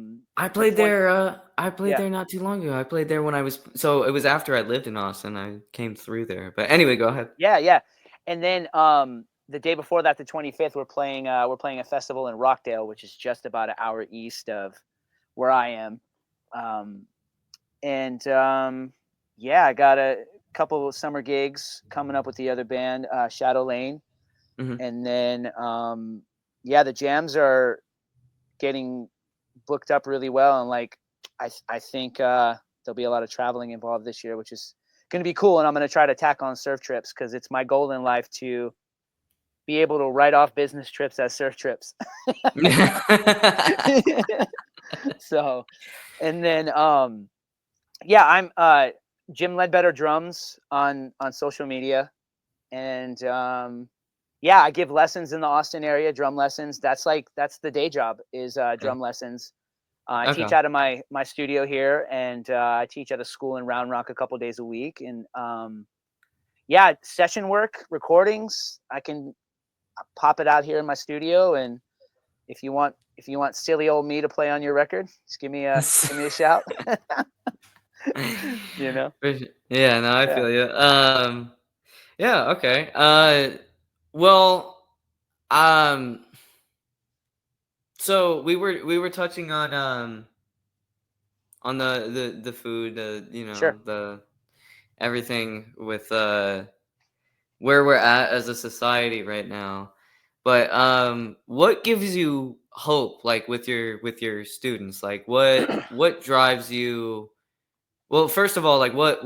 the played 20. there. I played Yeah. there not too long ago. I played there when I was, so it was after I lived in Austin. I came through there. But anyway, go ahead. Yeah, yeah. And then the day before that, the 25th, we're playing a festival in Rockdale, which is just about an hour east of where I am. Um, and yeah, I got a couple of summer gigs coming up with the other band, Shadow Lane. Hmm. And then yeah, the Jams are getting booked up really well, and like I think there'll be a lot of traveling involved this year, which is going to be cool. And I'm going to try to tack on surf trips because it's my goal in life to be able to write off business trips as surf trips. So, and then yeah, I'm Jim Leadbetter drums on social media, and yeah, I give lessons in the Austin area, drum lessons. That's the day job is Yeah. drum lessons. I teach Okay. out of my studio here, and I teach at a school in Round Rock a couple days a week. And yeah, session work, recordings. I can pop it out here in my studio, and if you want silly old me to play on your record, just give me a shout. You know? Yeah, no, I Yeah. feel you. Yeah, okay. Well, um, so we were touching on the food, Sure. the everything with where we're at as a society right now. But what gives you hope, like with your students? Like what drives you? Well, first of all, like what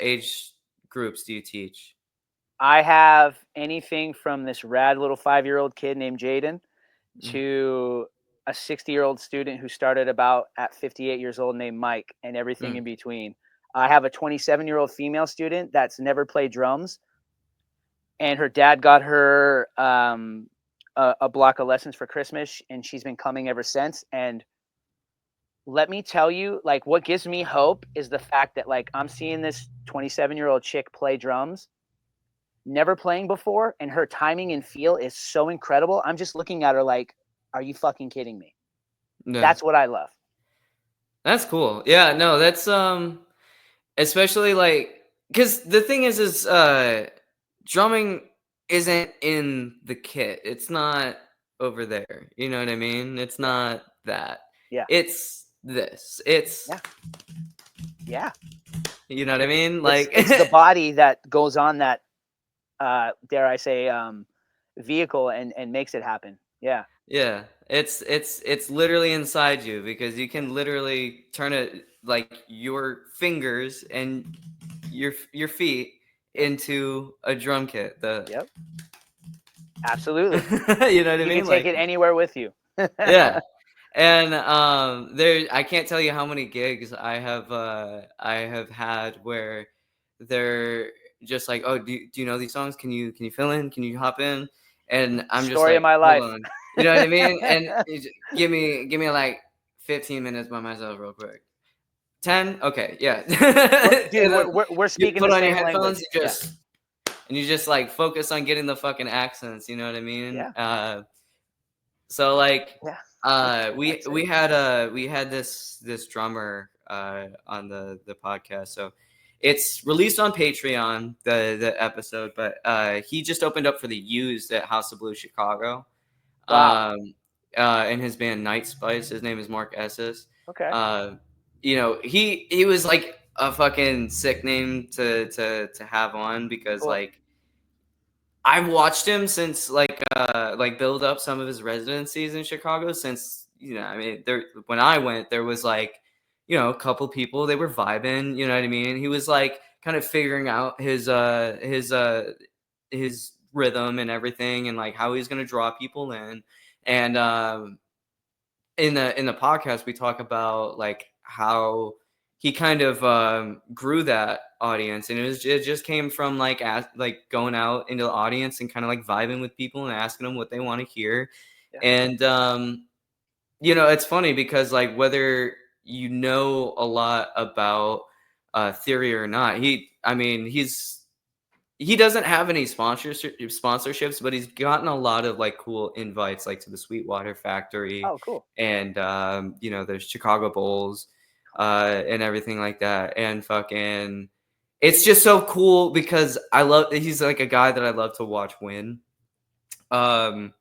age groups do you teach? I have anything from this rad little 5-year-old kid named Jaden Mm, to a 60-year-old student who started about at 58 years old named Mike, and everything mm, in between. I have a 27-year-old female student that's never played drums, and her dad got her a block of lessons for Christmas, and she's been coming ever since. And let me tell you, like, what gives me hope is the fact that, like, I'm seeing this 27-year-old chick play drums, never playing before, and her timing and feel is so incredible. I'm just looking at her like, are you fucking kidding me? yeah, That's what I love. that's cool. Yeah, no, that's especially like because the thing is drumming isn't in the kit. It's not over there. You know what I mean? It's not that. Yeah. It's this. It's Yeah. Yeah. you know what I mean? It's the body that goes on that, dare I say, vehicle and makes it happen. Yeah. Yeah, it's literally inside you because you can literally turn it like your fingers and your feet Yep. into a drum kit. Yep. Absolutely. You know what I You can mean? take Like it anywhere with you. yeah. And there I can't tell you how many gigs I have had where they're just like, "Oh, do you know these songs? Can you fill in? Can you hop in?" And I'm just Story of like, my "Hold life. on." You know what I mean? And give me like 15 minutes by myself real quick. 10? Okay, yeah. Dude, And then we're you speaking put the on your same headphones, language. you Yeah. just like focus on getting the fucking accents, you know what I mean? Yeah. So like Yeah. That's it. we had this drummer on the podcast. So it's released on Patreon the episode, but he just opened up for the Used at House of Blues Chicago. Wow. In his band Night Spice. His name is Mark Esses. Okay. Uh he was like a fucking sick name to have on because Cool. like I've watched him since like build up some of his residencies in Chicago since I mean there when I went there was like a couple people they were vibing, you know what I mean? He was like kind of figuring out his rhythm and everything and like how he's going to draw people in. And in the podcast we talk about like how he kind of grew that audience, and it just came from like going out into the audience and kind of like vibing with people and asking them what they want to hear. Yeah. And it's funny because like whether you know a lot about theory or not, he doesn't have any sponsorships, but he's gotten a lot of like cool invites, like to the Sweetwater Factory Oh, cool. and the Chicago Bulls and everything like that. And fucking, it's just so cool because he's like a guy that I love to watch win. Because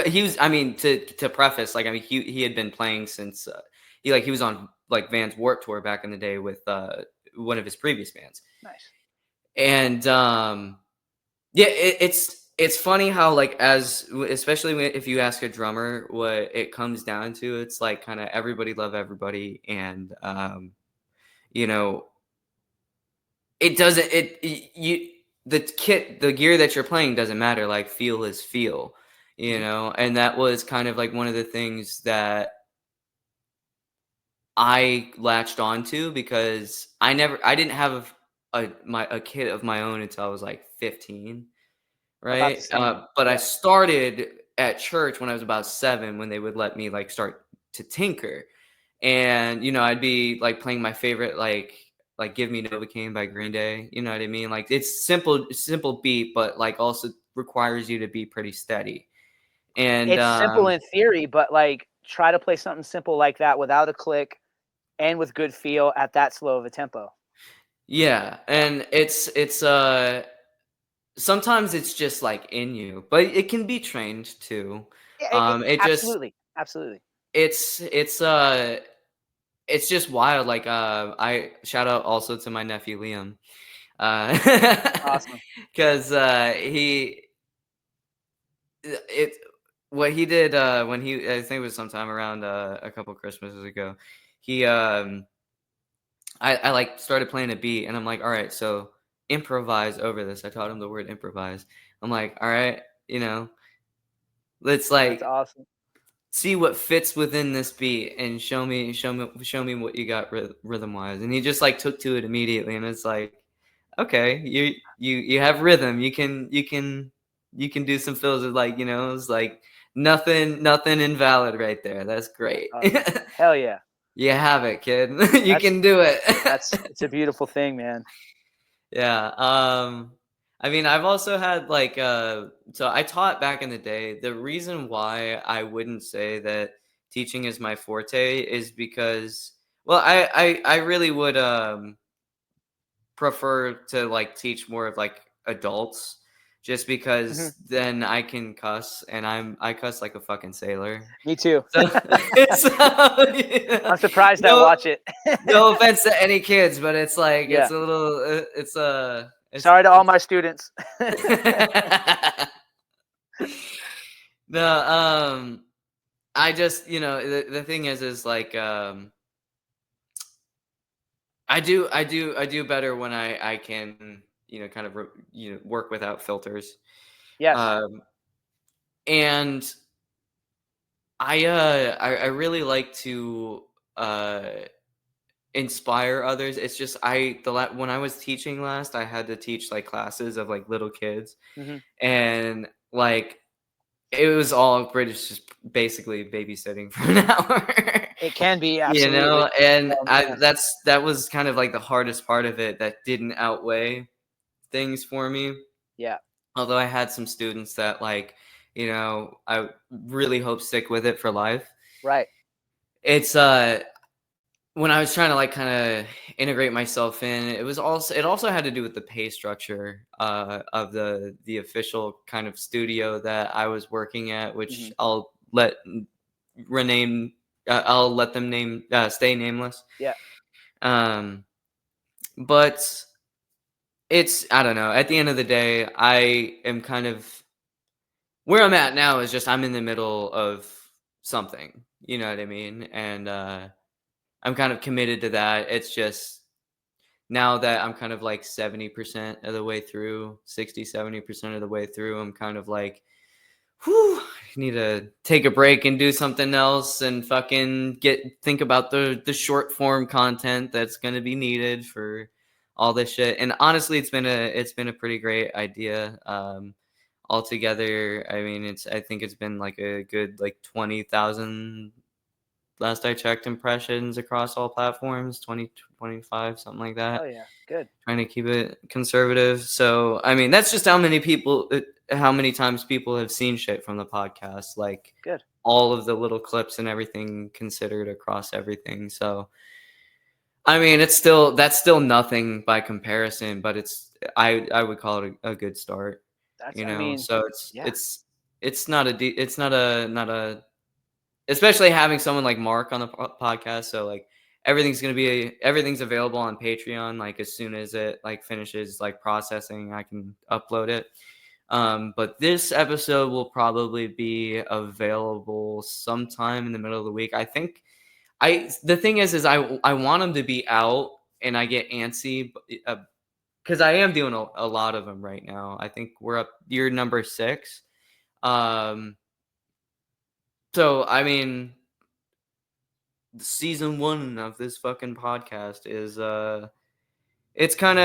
he was, I mean, to preface, like I mean, he had been playing since he was on like Van's Warped Tour back in the day with one of his previous bands. Nice. And yeah, it's funny how like especially if you ask a drummer what it comes down to, it's like kind of everybody love everybody, and you know it doesn't the gear that you're playing doesn't matter. Like feel is feel, and that was kind of like one of the things that I latched onto because I didn't have a kit of my own until I was like 15. About the Right? same. But I Yeah. started at church when I was about 7 when they would let me, like, start to tinker. And, I'd be, like, playing my favorite, like "Give Me Novocaine" by Green Day, you know what I mean? Like, it's simple beat, but, like, also requires you to be pretty steady. And, It's simple in theory, but like try to play something simple like that without a click and with good feel at that slow of a tempo. yeah, Yeah. and sometimes it's just, like, in you, but it can be trained too. Yeah, It just absolutely. Absolutely. it's it's, uh It's just wild, like, I shout out also to my nephew Liam, uh, Awesome. 'cause, it what he did, when I think it was sometime around, a couple Christmases ago, he, I, like, started playing a beat, and I'm like, "Alright, so improvise over this." I taught him the word improvise. I'm like, "Alright, let's, That's like, awesome. see what fits within this beat and show me what you got rhythm wise." And he just like took to it immediately, and it's like, okay, you have rhythm, you can do some fills with like, it's like nothing invalid right there. That's That's great. awesome. Hell yeah. You have it, kid. You That's can do it. it's a beautiful thing, man. Yeah. I mean, I've also had like so I taught back in the day. The reason why I wouldn't say that teaching is my forte is because, well, I really would prefer to like teach more of like adults, just because then I can cuss, and I cuss like a fucking sailor. Me too. So, I'm surprised I no, watch it. no offense to any kids, but it's like Yeah. it's a little Sorry to all my students. No, I just, the thing is like, I do better when I can, kind of, work without filters. Yes. Um, and I really like to, uh, inspire others. It's just when I was teaching last, I had to teach like classes of like little kids, Hmm. and like it was all British, just basically babysitting for an hour. It can be, absolutely. And Oh, man. that was kind of like the hardest part of it that didn't outweigh things for me. Yeah. Although I had some students that like, I really hope stick with it for life. Right. It's when I was trying to like kind of integrate myself in, it also had to do with the pay structure of the official kind of studio that I was working at, which Hmm. rename I'll let them stay nameless. Yeah. Um, but I don't know. At the end of the day, I am kind of where I'm at now is just I'm in the middle of something. You know what I mean? And I'm kind of committed to that. It's just now that I'm kind of like 70% of the way through, 70% of the way through, I'm kind of like, whew, I need to take a break and do something else and fucking think about the short form content that's going to be needed for all this shit. And honestly, it's been a pretty great idea. Altogether, I mean, I think it's been like a good like 20,000 last I checked impressions across all platforms, 20, 25, something like Oh that. yeah. Good. Trying to keep it conservative. So, I mean, that's just how many times people have seen shit from the podcast, like Good. all of the little clips and everything considered across everything. So, I mean, that's still nothing by comparison, but I would call it a good start, I mean, So yeah. it's not a especially having someone like Mark on the podcast. So like everything's available on Patreon. Like as soon as it like finishes like processing, I can upload it. But this episode will probably be available sometime in the middle of the week. I think the thing is I want them to be out, and I get antsy because I am doing a lot of them right now. I think you're number 6. Um, so I mean, season 1 of this fucking podcast is it's kind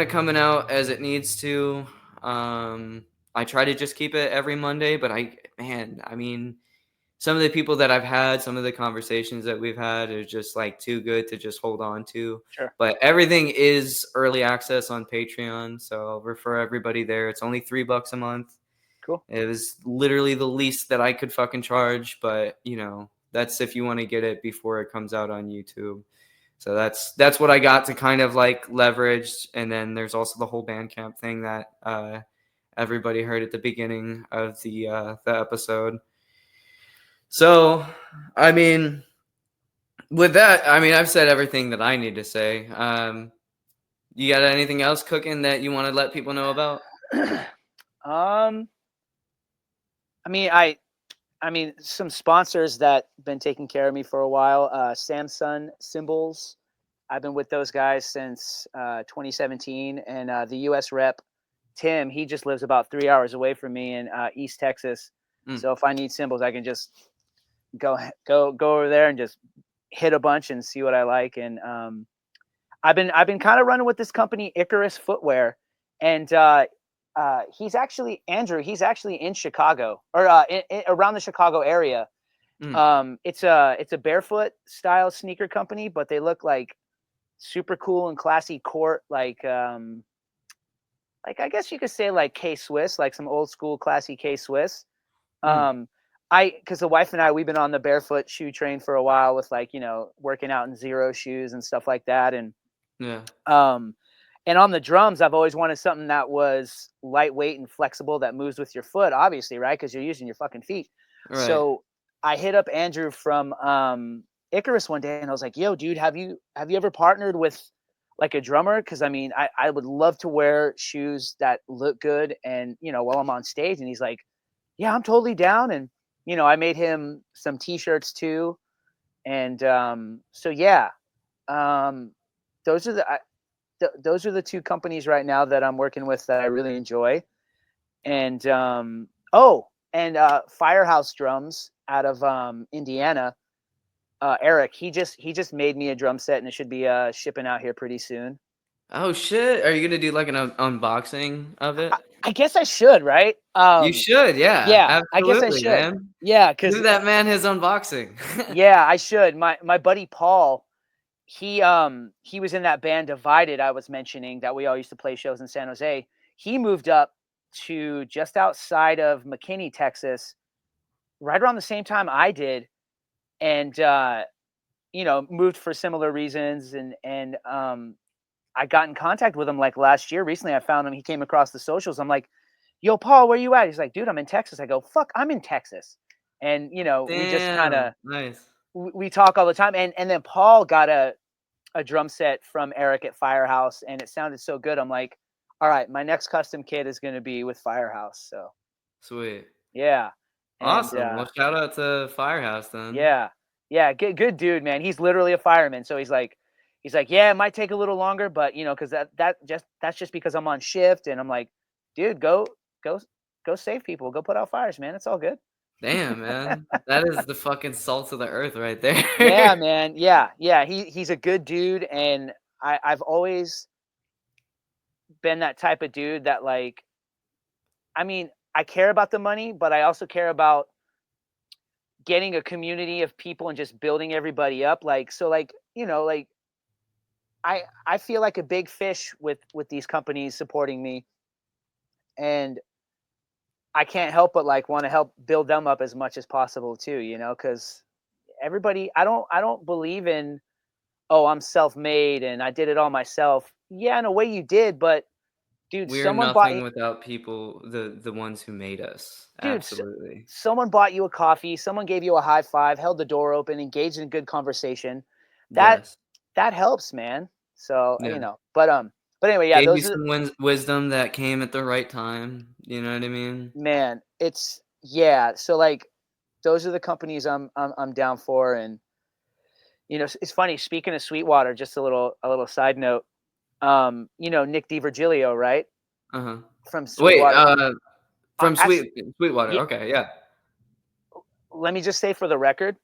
of coming out as it needs to. I try to just keep it every Monday, but I mean, some of the people that I've had, some of the conversations that we've had are just like too good to just hold on to. Sure. But everything is early access on Patreon, so I'll refer everybody there. It's only $3 a month. Cool. It was literally the least that I could fucking charge, but that's if you want to get it before it comes out on YouTube. So that's what I got to kind of like leverage. And then there's also the whole Bandcamp thing that everybody heard at the beginning of the episode. So, I mean, with that, I mean, I've said everything that I need to say. You got anything else cooking that you want to let people know about? I mean, some sponsors that been taking care of me for a while. Samsung Symbols. I've been with those guys since 2017, and the U.S. rep Tim, he just lives about 3 hours away from me in East Texas. So if I need symbols, I can just go over there and just hit a bunch and see what I like. And I've been kind of running with this company, Icarus Footwear, and he's actually Andrew. He's actually in Chicago or around the Chicago area. It's a barefoot style sneaker company, but they look like super cool and classy court, like I guess you could say like K Swiss, like some old school classy K Swiss. Because the wife and I, we've been on the barefoot shoe train for a while with like, working out in Zero shoes and stuff like that. And Yeah. And on the drums, I've always wanted something that was lightweight and flexible that moves with your foot, obviously, right? Because you're using your fucking feet. Right. So I hit up Andrew from Icarus one day, and I was like, "Yo, dude, have you ever partnered with like a drummer? Because I mean, I would love to wear shoes that look good, and while I'm on stage." And he's like, "Yeah, I'm totally down." And I made him some T-shirts too, and so yeah, um, those are those are the two companies right now that I'm working with that I really enjoy. And Firehouse Drums out of Indiana. Eric, he just made me a drum set, and it should be shipping out here pretty soon. Oh shit! Are you gonna do like an unboxing of it? I guess I should, right? You should, yeah, Yeah, I guess I absolutely, should. man. Yeah, Do because that man his unboxing. yeah, I should. My buddy Paul, he was in that band Divided I was mentioning that we all used to play shows in San Jose. He moved up to just outside of McKinney, Texas, right around the same time I did, and moved for similar reasons. And I got in contact with him like last year. Recently, I found him. He came across the socials. I'm like, "Yo, Paul, where you at?" He's like, "Dude, I'm in Texas." I go, "Fuck, I'm in Texas," and we just kind Damn, of nice. we talk all the time. And then Paul got a drum set from Eric at Firehouse, and it sounded so good. I'm like, all right, my next custom kit is going to be with Firehouse. So Sweet. yeah, and Awesome. Well, shout out to Firehouse then. yeah, yeah, good dude, man. He's literally a fireman, so he's like, yeah, it might take a little longer, but because that's just because I'm on shift, and I'm like, dude, go go save people, go put out fires, man. It's all good. Damn, man. That is the fucking salt of the earth right there. Yeah, man. Yeah. He's a good dude, and I've always been that type of dude that, like, I mean, I care about the money, but I also care about getting a community of people and just building everybody up. Like, so, like, like I feel like a big fish with these companies supporting me, and I can't help but like want to help build them up as much as possible too. Because everybody, I don't believe in, oh, I'm self-made and I did it all myself. Yeah, in a way you did, but dude, We're someone bought nothing without people, the ones who made us. dude, Absolutely. someone bought you a coffee, someone gave you a high five, held the door open, engaged in good conversation. That Yes. that helps, man. So, Yeah. but anyway, yeah, Gave you those are some wisdom that came at the right time. You know what I mean? man, it's yeah. So like those are the companies I'm down for. And it's funny, speaking of Sweetwater, just a little side note. Nick DiVirgilio, right? Uh-huh. From Wait, Sweetwater. from Actually, Sweetwater. yeah, Okay, yeah. let me just say for the record,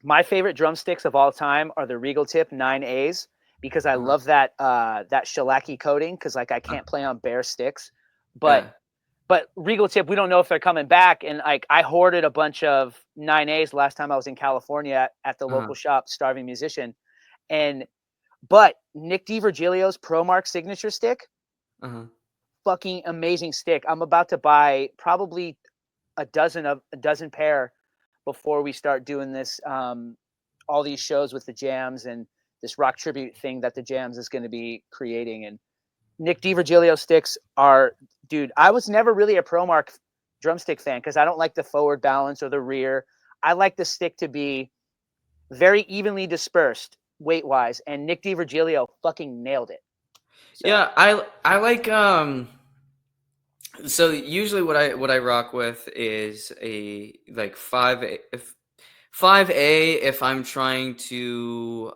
my favorite drumsticks of all time are the Regal Tip 9As, because I Uh-huh. love that shellacky coating, because like I Uh, can't play on bare sticks. But yeah. Regal Tip, we don't know if they're coming back. And like I hoarded a bunch of 9As last time I was in California at the Uh-huh. local shop, Starving Musician. And but Nick DiVirgilio's ProMark signature stick, Uh-huh. fucking amazing stick. I'm about to buy probably a dozen pair before we start doing this, all these shows with the Jams and this rock tribute thing that the Jams is going to be creating. And Nick DiVirgilio sticks are, dude, I was never really a ProMark drumstick fan because I don't like the forward balance or the rear. I like the stick to be very evenly dispersed weight wise, and Nick DiVirgilio fucking nailed it. So Yeah, I like so usually what I rock with is a like 5A if I'm trying to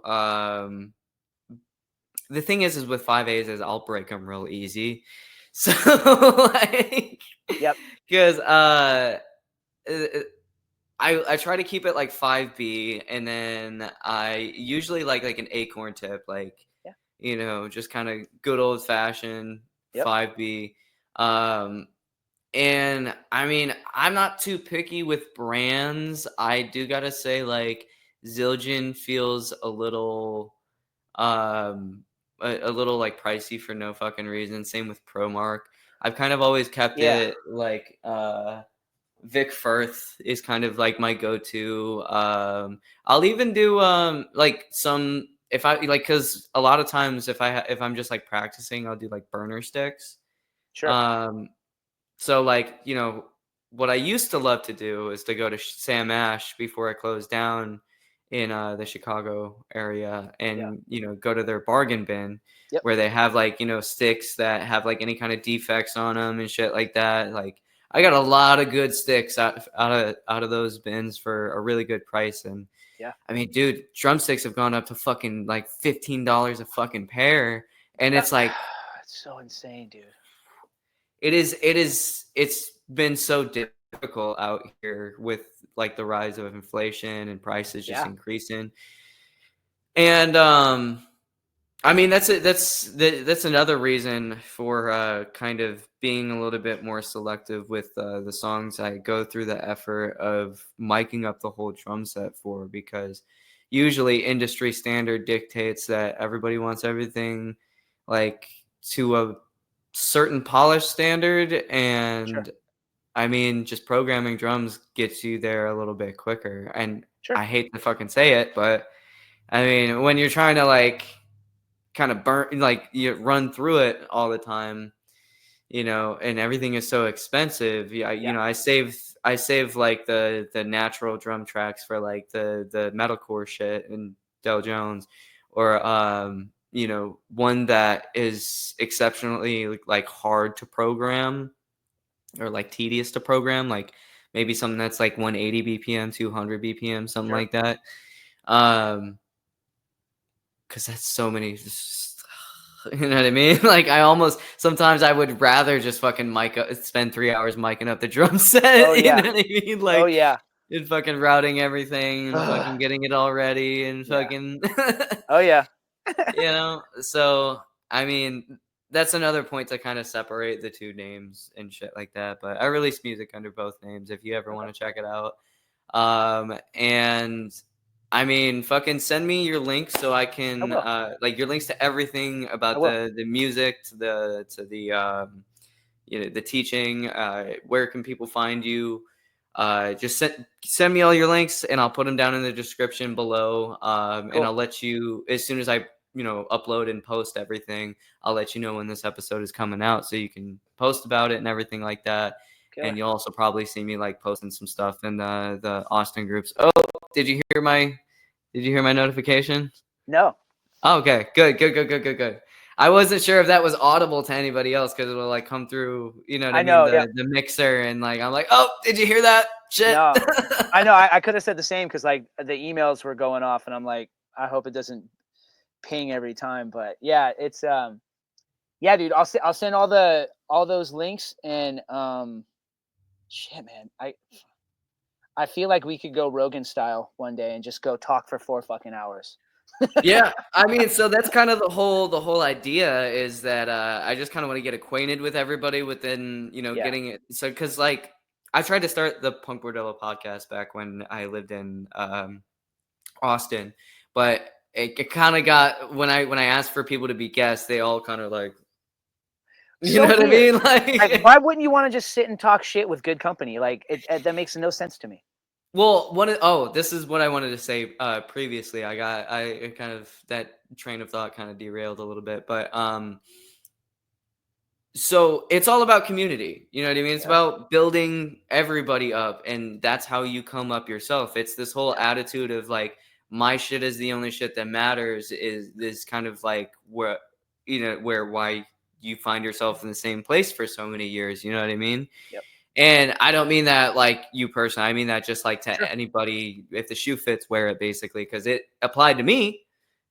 the thing is with 5As is I'll break them real easy. So like yep, cuz uh, I try to keep it like 5B, and then I usually like an acorn tip, like yeah, just kind of good old fashioned yep, 5B. Um, and I mean, I'm not too picky with brands. I do gotta say, like Zildjian feels um, a little like pricey for no fucking reason. Same with Promark. I've kind of always kept yeah, it like Vic Firth is kind of like my go-to. I'll even do like some if I like, because a lot of times if I'm just like practicing, I'll do like burner sticks. Sure. So like, what I used to love to do is to go to Sam Ash before I closed down in the Chicago area, Yeah. and go to their bargain bin Yep. where they have like sticks that have like any kind of defects on them and shit like that. Like I got a lot of good sticks out of those bins for a really good price. And Yeah. I mean, dude, drumsticks have gone up to fucking like $15 a fucking pair, and it's like It's so insane, dude. it's been so difficult out here with like the rise of inflation and prices just increasing. And I mean, that's another reason for kind of being a little bit more selective with the songs I go through the effort of miking up the whole drum set for, because usually industry standard dictates that everybody wants everything like to a certain polish standard. And Sure. I mean, just programming drums gets you there a little bit quicker. And Sure. I hate to fucking say it, but I mean, when you're trying to like kind of burn, like you run through it all the time, and everything is so expensive. Yeah, I save like the natural drum tracks for like the metalcore shit and Del Jones, or one that is exceptionally like hard to program, or like tedious to program, like maybe something that's like 180 BPM, 200 BPM, something Sure. like that. Because that's so many, you know what I mean? Like sometimes I would rather just fucking spend 3 hours miking up the drum set. Oh You know yeah. what I mean? Oh Like, yeah. and fucking routing everything and fucking getting it all ready and Yeah. fucking, Oh yeah. So I mean, that's another point to kind of separate the two names and shit like that. But I release music under both names if you ever want to check it out. And I mean, fucking send me your links so I can like your links to everything about the music, to the the teaching. Where can people find you? Just send me all your links and I'll put them down in the description below. And I'll let you, as soon as I upload and post everything, I'll let you know when this episode is coming out so you can post about it and everything like that. Killer. And you'll also probably see me like posting some stuff in the Austin groups. Oh, did you hear my notification? No. Oh, okay, good. I wasn't sure if that was audible to anybody else because it'll like come through, you know what I mean, the mixer, and like I'm like, oh, did you hear that shit? No. I know. I could have said the same because like the emails were going off, and I'm like, I hope it doesn't ping every time. But yeah, it's yeah, dude. I'll send all those links, and shit, man. I feel like we could go Rogan style one day and just go talk for 4 fucking hours. Yeah, I mean, so that's kind of the whole idea is that I just kind of want to get acquainted with everybody within, getting it. So, because like I tried to start the PunkBordello podcast back when I lived in Austin, but it kind of got, when I asked for people to be guests, they all kind of like, you know what I mean? Like, why wouldn't you want to just sit and talk shit with good company? Like that makes no sense to me. Well, this is what I wanted to say previously. I kind of, that train of thought kind of derailed a little bit, but so it's all about community. You know what I mean? It's about building everybody up, and that's how you come up yourself. It's this whole attitude of like, my shit is the only shit that matters, is this kind of like why you find yourself in the same place for so many years. You know what I mean? Yep. And I don't mean that like you personally. I mean that just like to anybody, if the shoe fits, wear it, basically, because it applied to me.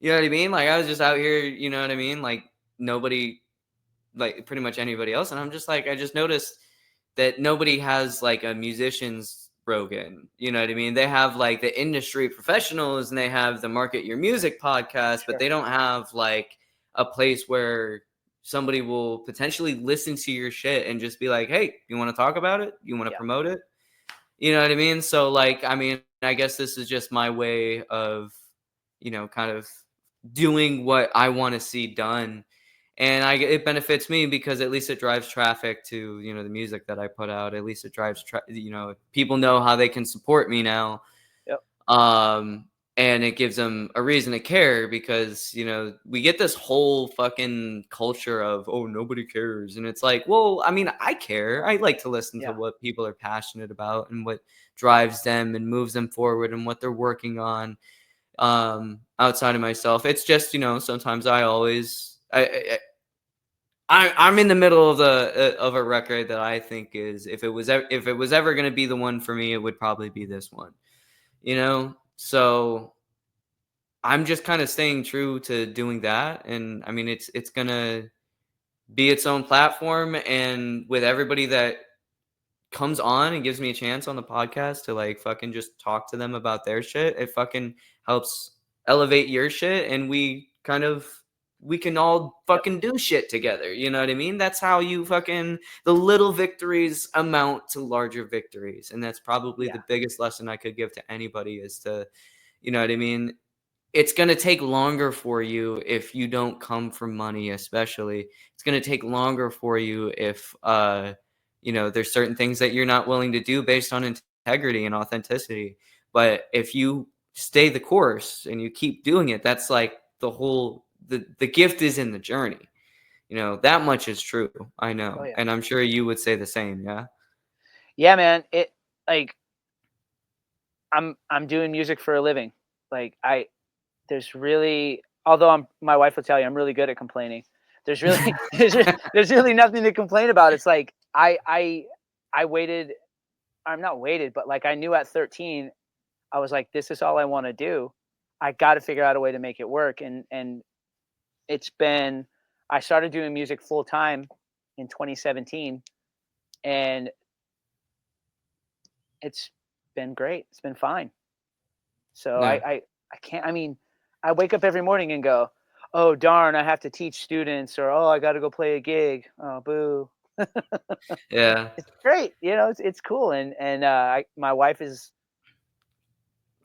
You know what I mean? Like I was just out here, you know what I mean? Like nobody, like pretty much anybody else. And I'm just like, I just noticed that nobody has like a musician's Rogan. You know what I mean? They have like the industry professionals and they have the Market Your Music podcast, but they don't have like a place where somebody will potentially listen to your shit and just be like, hey, you want to talk about it? You want to promote it? You know what I mean? So like, I mean, I guess this is just my way of, kind of doing what I want to see done. And it benefits me because at least it drives traffic to, the music that I put out. At least it drives, people know how they can support me now. Yep. and it gives them a reason to care because, you know, we get this whole fucking culture of, oh, nobody cares. And it's like, well, I mean, I care. I like to listen to Yeah. what people are passionate about and what drives them and moves them forward and what they're working on, outside of myself. It's just, you know, sometimes I'm in the middle of a record that I think is, if it was ever going to be the one for me, it would probably be this one, you know? So I'm just kind of staying true to doing that. And I mean, it's going to be its own platform. And with everybody that comes on and gives me a chance on the podcast to like fucking just talk to them about their shit, it fucking helps elevate your shit. And we can all Yep. fucking do shit together. You know what I mean? That's how you fucking, the little victories amount to larger victories. And that's probably Yeah. the biggest lesson I could give to anybody is to, you know what I mean? It's going to take longer for you if you don't come from money, especially. It's going to take longer for you if, you know, there's certain things that you're not willing to do based on integrity and authenticity. But if you stay the course and you keep doing it, that's like the gift is in the journey. You know, that much is true. I Oh know. yeah. And I'm sure you would say the same. Yeah. Yeah, man. It like I'm doing music for a living. Like there's really, although my wife will tell you I'm really good at complaining. There's really there's really nothing to complain about. It's like I waited. I'm not waited, but like I knew at 13, I was like, this is all I want to do. I got to figure out a way to make it work. And it's been, I started doing music full time in 2017, and it's been great. It's been fine. So Yeah. I can't, I mean, I wake up every morning and go, oh, darn, I have to teach students, or, oh, I got to go play a gig. Oh, boo. Yeah. It's great. You know, it's cool. My wife is,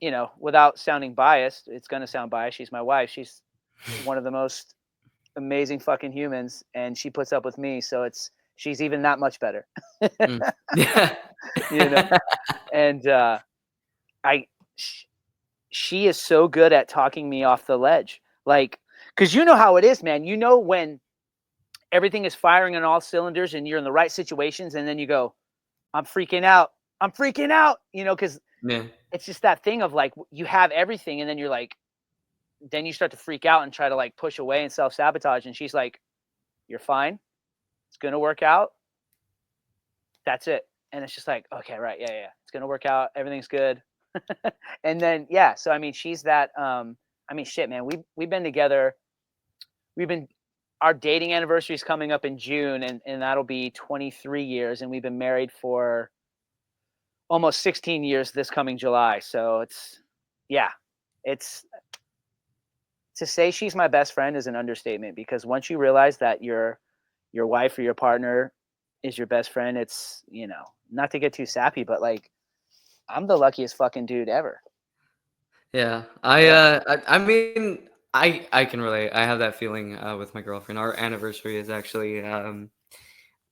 you know, without sounding biased, it's going to sound biased. She's my wife. She's one of the most amazing fucking humans, and she puts up with me. So she's even that much better, Mm. Yeah. you know? And, I, she is so good at talking me off the ledge. Like, cause you know how it is, man. You know, when everything is firing on all cylinders and you're in the right situations, and then you go, I'm freaking out. I'm freaking out, you know, cause Yeah. it's just that thing of like, you have everything. And then you're like, then you start to freak out and try to like push away and self-sabotage. And she's like, you're fine. It's going to work out. That's it. And it's just like, okay, right. Yeah. Yeah. It's going to work out. Everything's good. And then, yeah. So, I mean, she's that, I mean, shit, man, we've been together. We've been, our dating anniversary is coming up in June, and that'll be 23 years. And we've been married for almost 16 years this coming July. So yeah, it's, to say she's my best friend is an understatement, because once you realize that your wife or your partner is your best friend, it's, you know, not to get too sappy, but like, I'm the luckiest fucking dude ever. Yeah, Yeah. I mean, I can relate. I have that feeling with my girlfriend. Our anniversary is actually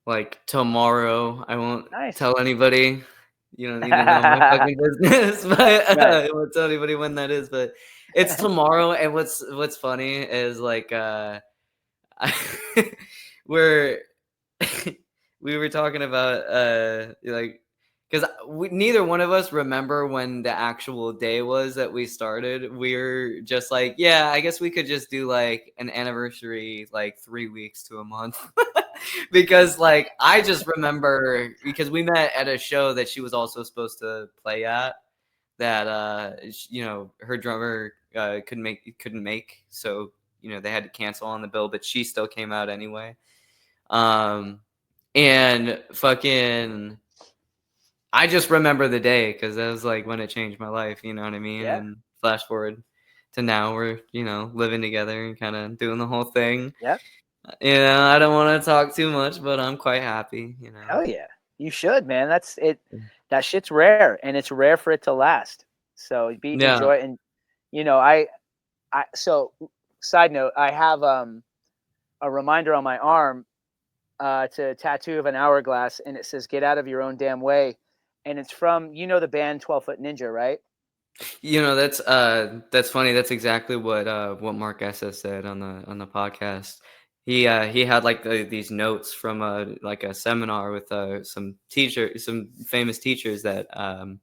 like tomorrow. I won't Nice. tell anybody. You don't need to know my fucking business, but Right. I won't tell anybody when that is. But it's tomorrow, and what's funny is like I, we're we were talking about like, because neither one of us remember when the actual day was that we started. We're just like, yeah, I guess we could just do like an anniversary like 3 weeks to a month. Because like I just remember because we met at a show that she was also supposed to play at, that you know, her drummer couldn't make, so you know they had to cancel on the bill, but she still came out anyway. um and fucking, I just remember the day because that was like when it changed my life, you know what I mean? Yeah. And flash forward to now, we're, you know, living together and kind of doing the whole thing. Yeah. You know, I don't want to talk too much, but I'm quite happy, you know. Hell yeah. You should, man. That's it. That shit's rare, and it's rare for it to last. So Yeah. enjoy. And you know, so side note, I have a reminder on my arm, to a tattoo of an hourglass, and it says "Get out of your own damn way," and it's from, you know, the band 12 Foot Ninja, right? That's funny. That's exactly what Mark Essa said on the podcast. He had like these notes from like a seminar with some famous teachers that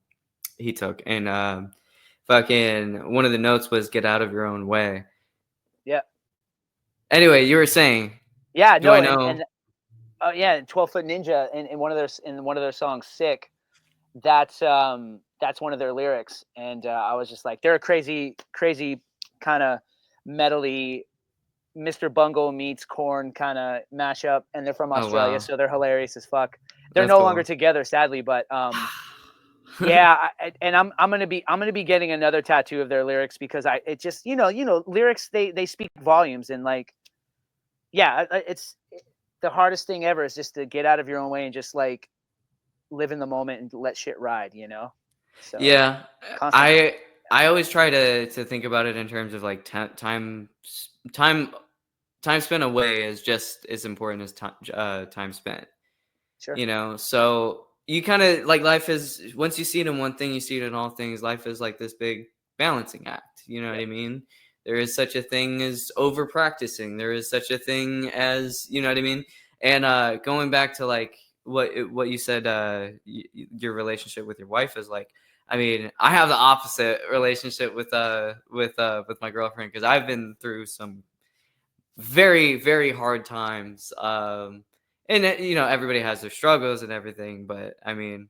he took, and fucking one of the notes was get out of your own way. Yeah. Anyway, you were saying, Yeah. do I No. know? And 12-Foot Ninja in one of their songs, "Sick." That's one of their lyrics, and I was just like, they're a crazy kind of metally Mr. Bungle meets Corn kind of mashup, and they're from Oh Australia, wow, so they're hilarious as fuck. They're that's no longer cool. together, sadly, but yeah, and I'm gonna be getting another tattoo of their lyrics because it just lyrics they speak volumes, and like yeah, it's the hardest thing ever is just to get out of your own way and just like live in the moment and let shit ride, So Yeah, constant. I always try to think about it in terms of like time time spent away is just as important as time spent. Sure. So you kind of like life is once you see it in one thing, you see it in all things. Life is like this big balancing act. You know what Yep. I mean? There is such a thing as over practicing. There is such a thing as you know what I mean. And going back to like what you said, your relationship with your wife is like. I mean, I have the opposite relationship with my girlfriend because I've been through some very very hard times, and everybody has their struggles and everything, but I mean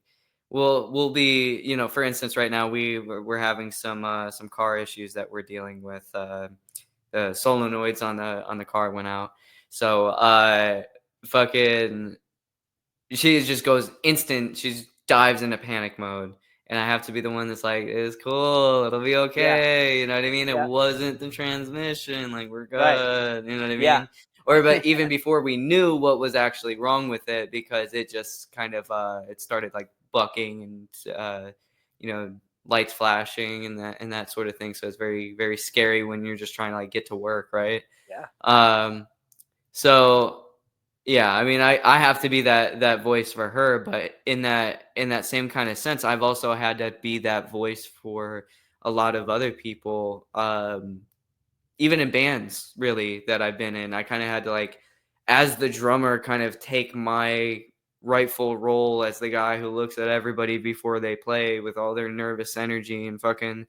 we'll be, for instance, right now we're having some car issues that we're dealing with. The solenoids on the car went out, so fucking she just goes instant. She dives into panic mode, and I have to be the one that's like, "It's cool. It'll be Yeah. okay." You know what I mean? It Yeah. wasn't the transmission. Like we're Right. good. You know what I Yeah. mean? Or but even before we knew what was actually wrong with it, because it just kind of it started like bucking and lights flashing and that sort of thing. So it's very very scary when you're just trying to like get to work, right? Yeah. Um, so yeah, I mean, I have to be that voice for her, but in that same kind of sense, I've also had to be that voice for a lot of other people, even in bands really that I've been in. I kind of had to like, as the drummer, kind of take my rightful role as the guy who looks at everybody before they play with all their nervous energy and fucking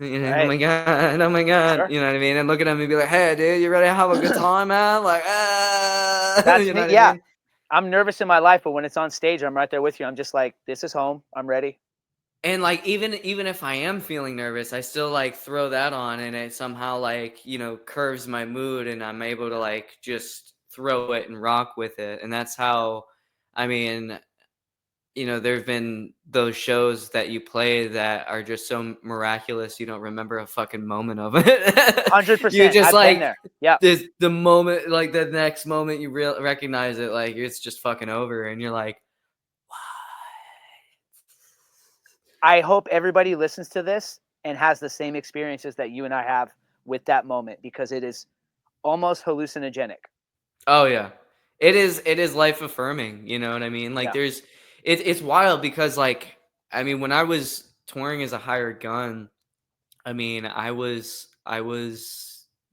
oh Right. my god, oh my god, Sure. you know what I mean? And look at him and be like, hey, dude, you ready to have a good time, man? Like, That's you know me. what I Yeah. mean? I'm nervous in my life, but when it's on stage, I'm right there with you. I'm just like, this is home. I'm ready. And like, even if I am feeling nervous, I still like throw that on, and it somehow like curves my mood, and I'm able to like just throw it and rock with it, and that's how. I mean, there've been those shows that you play that are just so miraculous you don't remember a fucking moment of it. You 100%. just I've been like there. Yeah. the moment, like the next moment you recognize it, like it's just fucking over, and you're like, I hope everybody listens to this and has the same experiences that you and I have with that moment because it is almost hallucinogenic. oh yeah, it is life affirming. You know what I mean? Like Yeah. it's wild because like I mean when I was touring as a hired gun, I mean, I was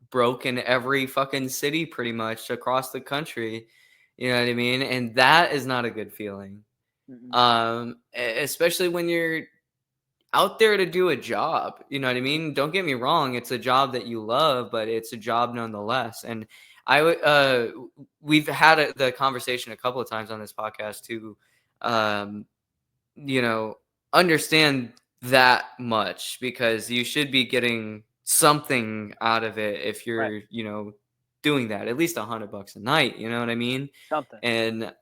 broke in every fucking city pretty much across the country. You know what I mean? And that is not a good feeling. Mm-mm. Especially when you're out there to do a job. You know what I mean? Don't get me wrong, it's a job that you love, but it's a job nonetheless. And we've had the conversation a couple of times on this podcast too. Um, you know, understand that much because you should be getting something out of it if Right. you're, doing that, at least $100 a night, you know what I mean? Something. And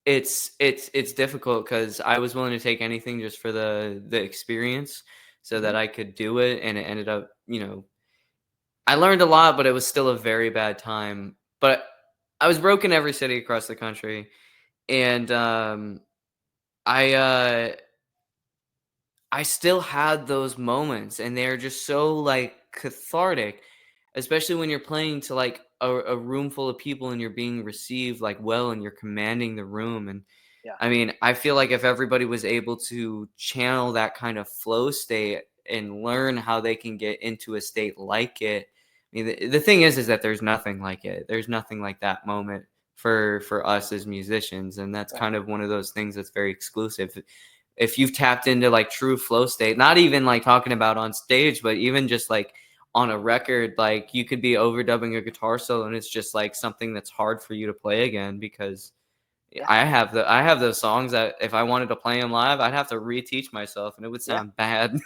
it's difficult because I was willing to take anything just for the experience so Hmm. that I could do it, and it ended up, I learned a lot, but it was still a very bad time. But I was broke in every city across the country, and I I still had those moments, and they're just so like cathartic, especially when you're playing to like a room full of people and you're being received like well, and you're commanding the room. And Yeah. I mean, I feel like if everybody was able to channel that kind of flow state and learn how they can get into a state like it. I mean, the thing is that there's nothing like it. There's nothing like that moment for us as musicians, and that's Right. kind of one of those things that's very exclusive. If you've tapped into like true flow state, not even like talking about on stage, but even just like on a record, like you could be overdubbing a guitar solo and it's just like something that's hard for you to play again because Yeah. I have those songs that if I wanted to play them live, I'd have to reteach myself and it would Yeah. sound bad.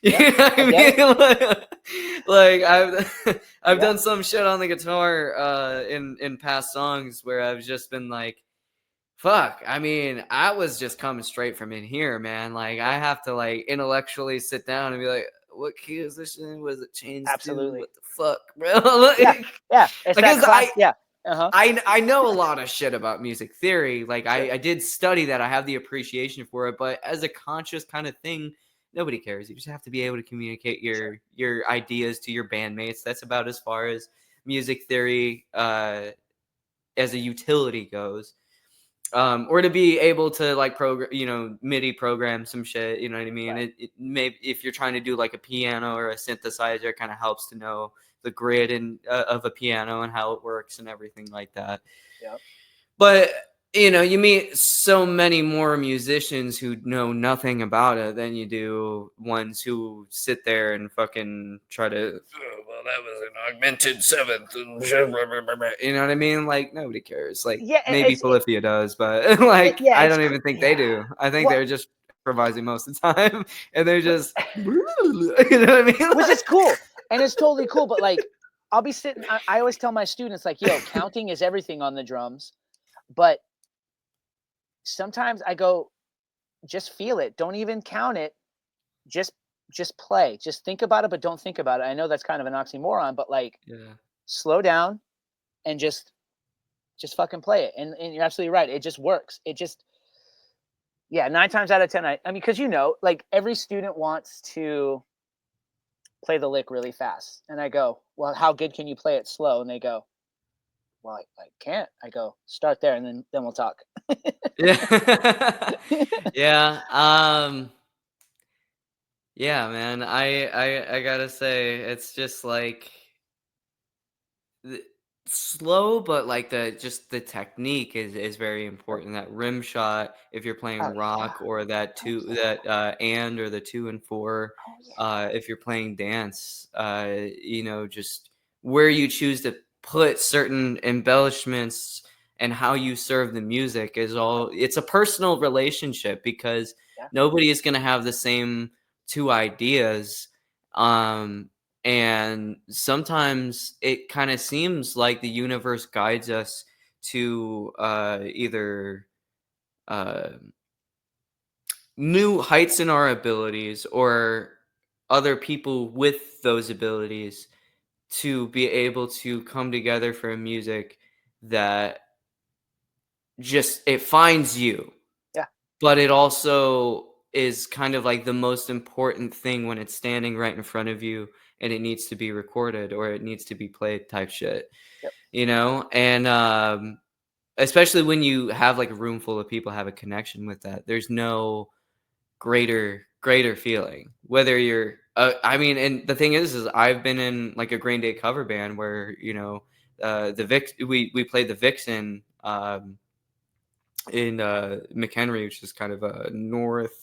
You Yeah. know what I I get it. mean? Like I've Yeah. done some shit on the guitar in past songs where I've just been like, fuck. I mean, I was just coming straight from in here, man. Like I have to like intellectually sit down and be like, what key is this in? What is it changed to? Absolutely. What the fuck, bro? Yeah. Like, Yeah. It's that because class. Yeah. Uh-huh. I know a lot of shit about music theory. Like Sure. I did study that. I have the appreciation for it, but as a conscious kind of thing, nobody cares. You just have to be able to communicate Sure. your ideas to your bandmates. That's about as far as music theory as a utility goes. Or to be able to like program, MIDI program some shit. You know what I mean? Right. It may if you're trying to do like a piano or a synthesizer, it kind of helps to know the grid and of a piano and how it works and everything like that. Yep. But you meet so many more musicians who know nothing about it than you do ones who sit there and fucking try to. "Oh, well, that was an augmented seventh. You know what I mean? Like nobody cares. Like Yeah. maybe Polyphia does, but like Yeah. I It's don't even think they yeah. do. I think Well, they're just improvising most of the time, and they're just. You know what I mean? which is Like, cool, and it's totally cool. But like, I'll be sitting. I always tell my students like, "Yo, counting is everything on the drums," but sometimes I go, just feel it. Don't even count it. Just just play. Just think about it, but don't think about it. I know that's kind of an oxymoron, but like yeah. slow down and just fucking play it. And you're absolutely right. It just works. It just yeah, 9 times out of 10, I mean, because like every student wants to play the lick really fast. And I go, well, how good can you play it slow? And they go, well, I can't. I go, start there and then we'll talk. Yeah. Yeah. Yeah, man. I gotta say, it's just like the, slow, but like the technique is very important. That rim shot, if you're Oh playing yeah. rock, or that Oh two yeah. that and or the 2 and 4, Oh yeah. if you're playing dance, just where you choose to put certain embellishments and how you serve the music is all. It's a personal relationship because Yeah. nobody is gonna have the same two ideas. Um, and sometimes it kind of seems like the universe guides us to either uh, new heights in our abilities or other people with those abilities to be able to come together for a music that just it finds you, Yeah. but it also is kind of like the most important thing when it's standing right in front of you and it needs to be recorded or it needs to be played type shit, Yep. and especially when you have like a room full of people have a connection with that, there's no greater feeling whether you're I mean, and the thing is I've been in like a Green Day cover band where the we played the Vixen in McHenry, which is kind of a northeast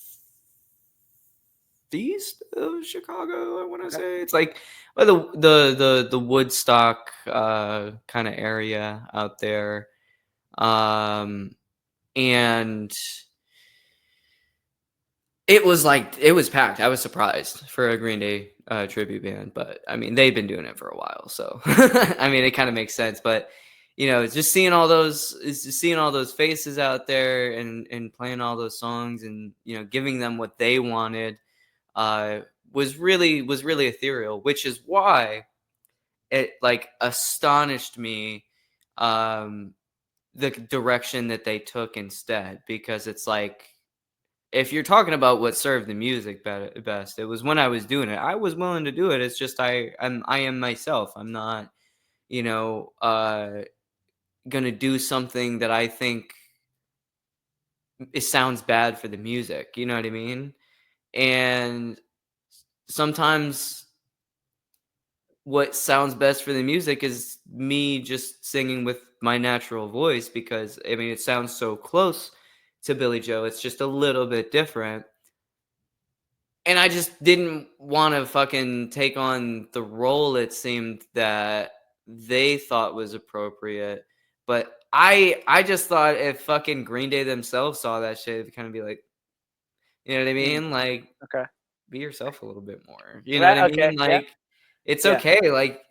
of Chicago. I want to Okay. say it's like by the Woodstock kind of area out there, and it was packed. I was surprised for a Green Day tribute band, but I mean they've been doing it for a while, so I mean it kind of makes sense. But just seeing all those faces out there and playing all those songs and giving them what they wanted uh, was really ethereal, which is why it like astonished me the direction that they took instead, because it's like if you're talking about what served the music best, it was when I was doing it. I was willing to do it. It's just I am myself. I'm not, gonna do something that I think it sounds bad for the music, you know what I mean? And sometimes what sounds best for the music is me just singing with my natural voice, because I mean it sounds so close to Billy Joe. It's just a little bit different. And I just didn't want to fucking take on the role it seemed that they thought was appropriate. But I just thought if fucking Green Day themselves saw that shit, it'd kind of be like, you know what I Mm, mean? Like, okay. be yourself a little bit more. You know what Right. I Okay. mean? Yeah. Like, it's Yeah. okay. Like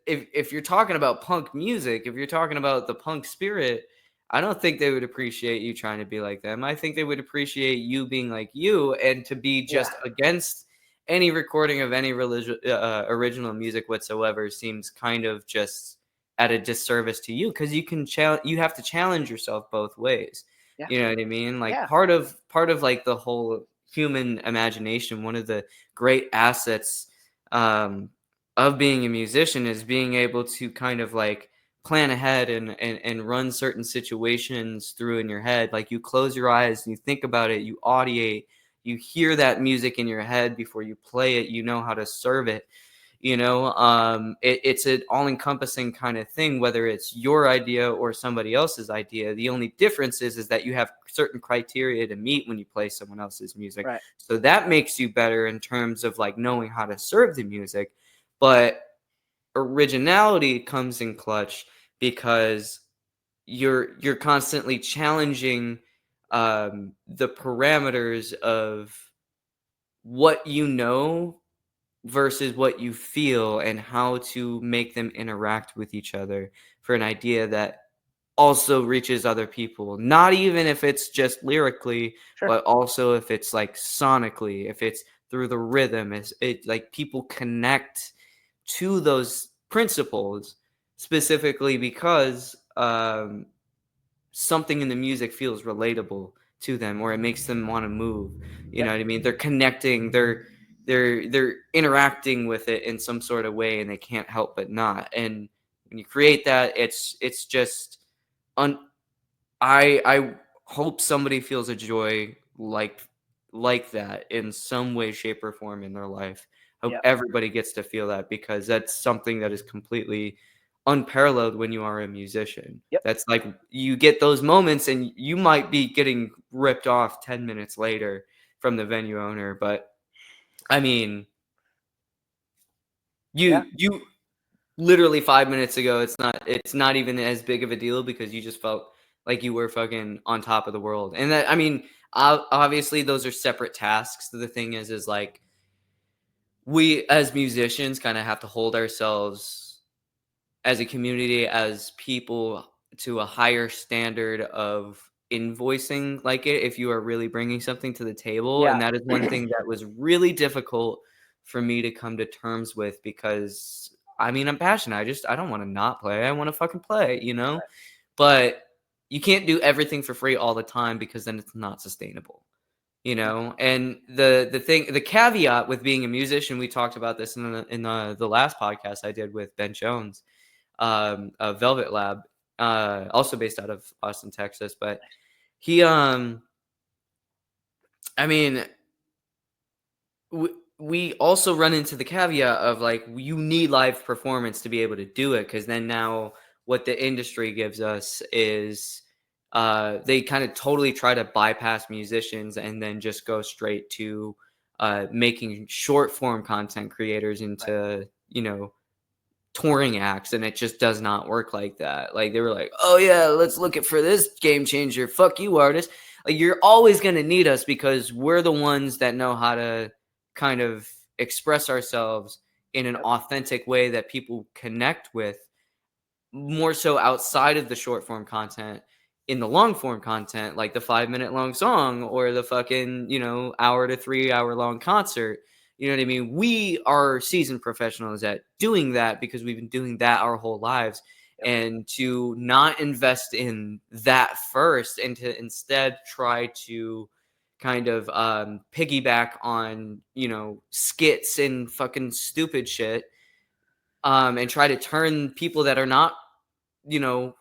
if you're talking about punk music, if you're talking about the punk spirit, I don't think they would appreciate you trying to be like them. I think they would appreciate you being like you, and to be Yeah. just against any recording of any original music whatsoever seems kind of just at a disservice to you, because you have to challenge yourself both ways. Yeah. You know what I mean? Like Yeah. part of like the whole human imagination, one of the great assets of being a musician is being able to kind of like plan ahead and run certain situations through in your head. Like you close your eyes and you think about it, you audiate, you hear that music in your head before you play it, you know how to serve it. It's an all-encompassing kind of thing, whether it's your idea or somebody else's idea. The only difference is that you have certain criteria to meet when you play someone else's music, Right. so that makes you better in terms of like knowing how to serve the music. But originality comes in clutch because you're constantly challenging the parameters of what you know versus what you feel, and how to make them interact with each other for an idea that also reaches other people. Not even if it's just lyrically, Sure. but also if it's like sonically, if it's through the rhythm, is it like people connect to those principles specifically because something in the music feels relatable to them, or it makes them want to move. You Yep. know what I mean? They're connecting, they're interacting with it in some sort of way, and they can't help but not. And when you create that, it's just un I hope somebody feels a joy like that in some way, shape, or form in their life. Hope Yep. everybody gets to feel that, because that's something that is completely unparalleled when you are a musician. Yep. That's like you get those moments and you might be getting ripped off 10 minutes later from the venue owner, but I mean, Yeah. you literally 5 minutes ago, it's not even as big of a deal because you just felt like you were fucking on top of the world. And that, I mean, obviously those are separate tasks. The thing is like we as musicians kind of have to hold ourselves as a community, as people, to a higher standard of invoicing like it if you are really bringing something to the table. Yeah. And that is one thing that was really difficult for me to come to terms with, because I mean I'm passionate. I don't want to not play. I want to fucking play, you know? Right. But you can't do everything for free all the time, because then it's not sustainable. And the caveat with being a musician, we talked about this in the last podcast I did with Ben Jones, Velvet Lab, also based out of Austin, Texas. But he, I mean, we also run into the caveat of like you need live performance to be able to do it, because then now what the industry gives us is they kind of totally try to bypass musicians and then just go straight to making short form content creators Right. into touring acts, and it just does not work like that. Like they were like, oh yeah, let's look at for this game changer, fuck you artist. Like you're always going to need us, because we're the ones that know how to kind of express ourselves in an Yep. authentic way that people connect with, more so outside of the short form content. In the long form content, like the 5 minute long song or the fucking hour to 3 hour long concert, you know what I mean? We are seasoned professionals at doing that because we've been doing that our whole lives. Yep. And to not invest in that first, and to instead try to kind of piggyback on skits and fucking stupid shit, and try to turn people that are not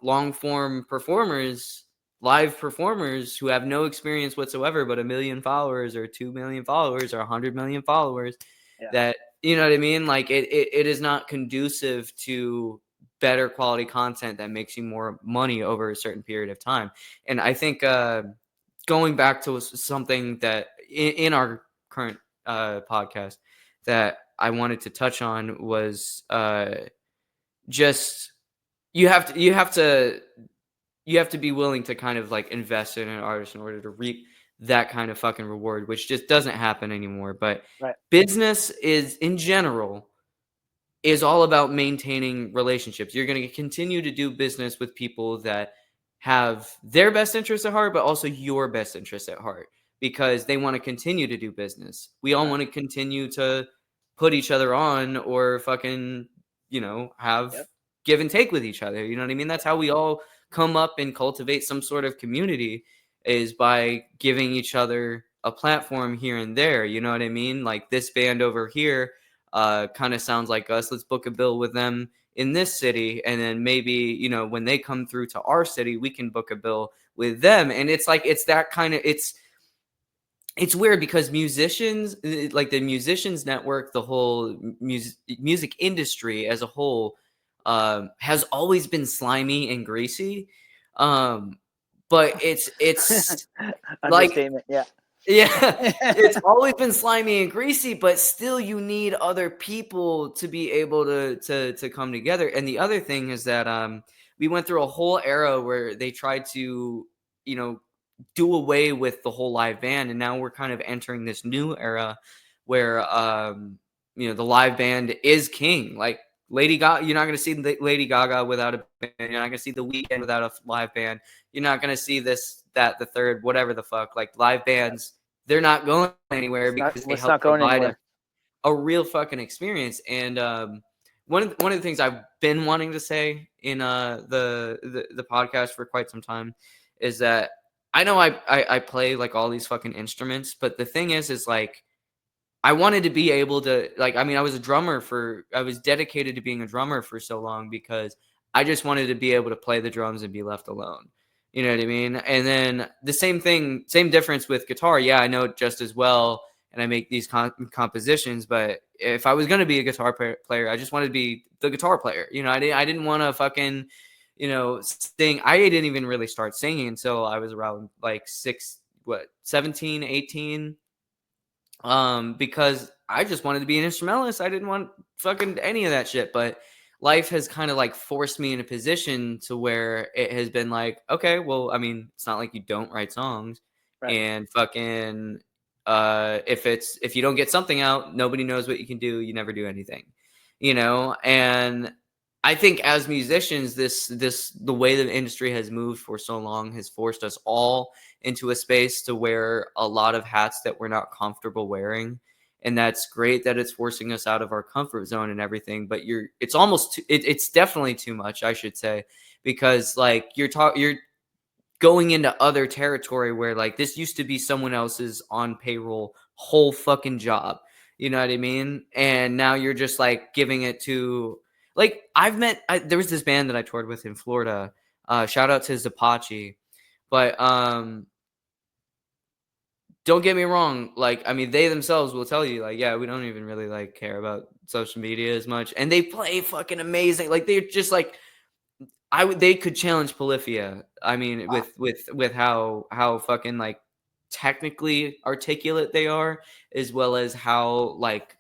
long form performers live performers who have no experience whatsoever, but 1 million followers or 2 million followers or 100 million followers. Yeah. That, you know what I mean? Like it is not conducive to better quality content that makes you more money over a certain period of time. And I think going back to something that in our current podcast that I wanted to touch on was just you have to be willing to kind of like invest in an artist in order to reap that kind of fucking reward, which just doesn't happen anymore. But Right. business is in general is all about maintaining relationships. You're going to continue to do business with people that have their best interests at heart, but also your best interests at heart, because they want to continue to do business. We all want to continue to put each other on or fucking, have Yep. give and take with each other. You know what I mean? That's how we all come up and cultivate some sort of community, is by giving each other a platform here and there. You know what I mean? Like this band over here kind of sounds like us. Let's book a bill with them in this city, and then maybe when they come through to our city, we can book a bill with them. And it's like it's that kind of it's weird because musicians, like the musicians network, the whole music industry as a whole, has always been slimy and greasy. But it's like, Understatement. Yeah. yeah, it's always been slimy and greasy, but still you need other people to be able to come together. And the other thing is that we went through a whole era where they tried to, do away with the whole live band, and now we're kind of entering this new era where the live band is king. Like Lady Gaga, you're not going to see Lady Gaga without a band. You're not going to see The Weeknd without a live band. You're not going to see this, that, the third, whatever the fuck. Like live bands, they're not going anywhere because they It's help not going provide anywhere. a real fucking experience. And one of the things I've been wanting to say in the podcast for quite some time is that I know I play like all these fucking instruments, but the thing is like I wanted to be able to, like, I mean, I was dedicated to being a drummer for so long because I just wanted to be able to play the drums and be left alone. You know what I mean? And then the same difference with guitar. Yeah, I know it just as well, and I make these compositions. But if I was going to be a guitar player, I just wanted to be the guitar player. I didn't want to fucking, sing. I didn't even really start singing until I was around like 17, 18. Because I just wanted to be an instrumentalist. I didn't want fucking any of that shit. But life has kind of like forced me in a position to where it has been like, okay, well, I mean, it's not like you don't write songs. Right. And fucking if you don't get something out, nobody knows what you can do. You never do anything. And I think as musicians, the way the industry has moved for so long has forced us all into a space to wear a lot of hats that we're not comfortable wearing. And that's great that it's forcing us out of our comfort zone and everything. But it's definitely too much, I should say, because like you're going into other territory where like this used to be someone else's on payroll whole fucking job. You know what I mean? And now you're just like giving it to, like, there was this band that I toured with in Florida. Shout out to Zapachi. But don't get me wrong. Like, I mean, they themselves will tell you, like, yeah, we don't even really like care about social media as much. And they play fucking amazing. Like, they're just like, they could challenge Polyphia. I mean, Wow. with how fucking like technically articulate they are, as well as how like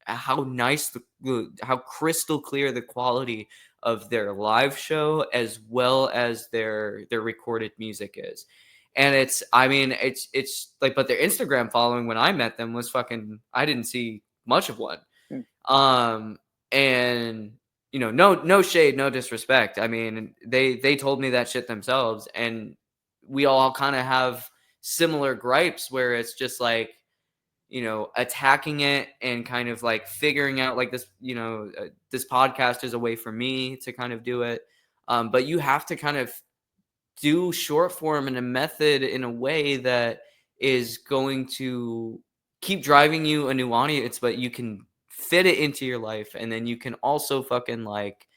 how nice how crystal clear the quality of their live show as well as their recorded music is. And it's like, but their Instagram following when I met them was fucking, I didn't see much of one. Hmm. And no shade, no disrespect. I mean, they told me that shit themselves, and we all kind of have similar gripes where it's just like, attacking it and kind of like figuring out like this, this podcast is a way for me to kind of do it. But you have to kind of do short form in a method in a way that is going to keep driving you a new audience, but you can fit it into your life. And then you can also fucking like,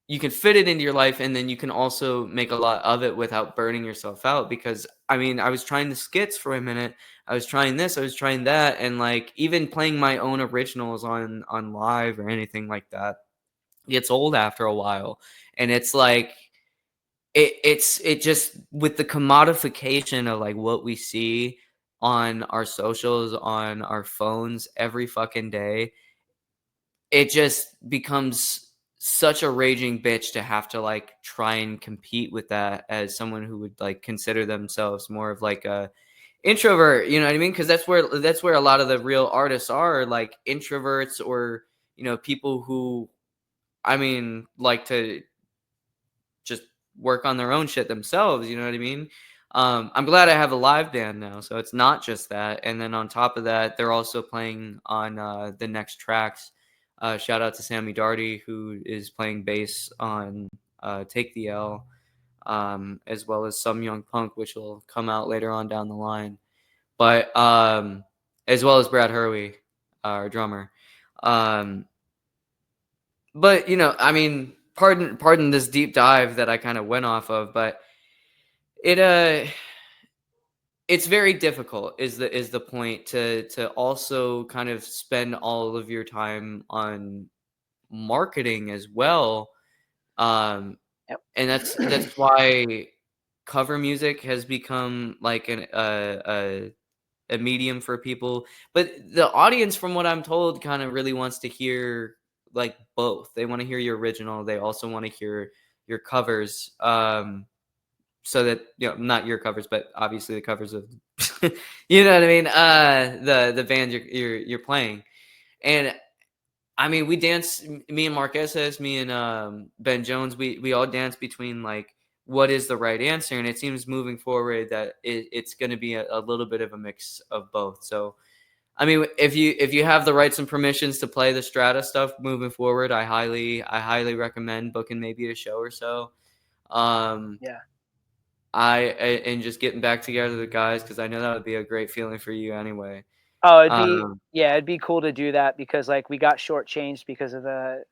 you can fit it into your life, and then you can also make a lot of it without burning yourself out. Because I mean, I was trying the skits for a minute, I was trying this, I was trying that, and like even playing my own originals on live or anything like that gets old after a while. And it's like it just, with the commodification of like what we see on our socials, on our phones every fucking day, it just becomes such a raging bitch to have to like try and compete with that as someone who would like consider themselves more of like a introvert, you know what I mean? Because that's where a lot of the real artists are, like introverts, or people who, I mean, like to just work on their own shit themselves, you know what I mean? I'm glad I have a live band now, so it's not just that. And then on top of that, they're also playing on the next tracks. Shout out to Sammy Darty, who is playing bass on Take the L, as well as Some Young Punk, which will come out later on down the line. But as well as Brad Hurley, our drummer. But I mean, pardon this deep dive that I kind of went off of, but it it's very difficult is the point to also kind of spend all of your time on marketing as well. Yep. And that's why cover music has become like a medium for people. But the audience, from what I'm told, kind of really wants to hear like both. They want to hear your original, they also want to hear your covers. So that, not your covers, but obviously the covers of you know what I mean, the band you're playing. And I mean, we dance, me and Mark Esses, me and Ben Jones, we all dance between like what is the right answer. And it seems moving forward that it's going to be a little bit of a mix of both. So, I mean, if you have the rights and permissions to play the Strata stuff moving forward, I highly recommend booking maybe a show or so. Um, Yeah. and just getting back together with the guys, because I know that would be a great feeling for you anyway. Oh, Um, it'd be cool to do that because like we got shortchanged because of the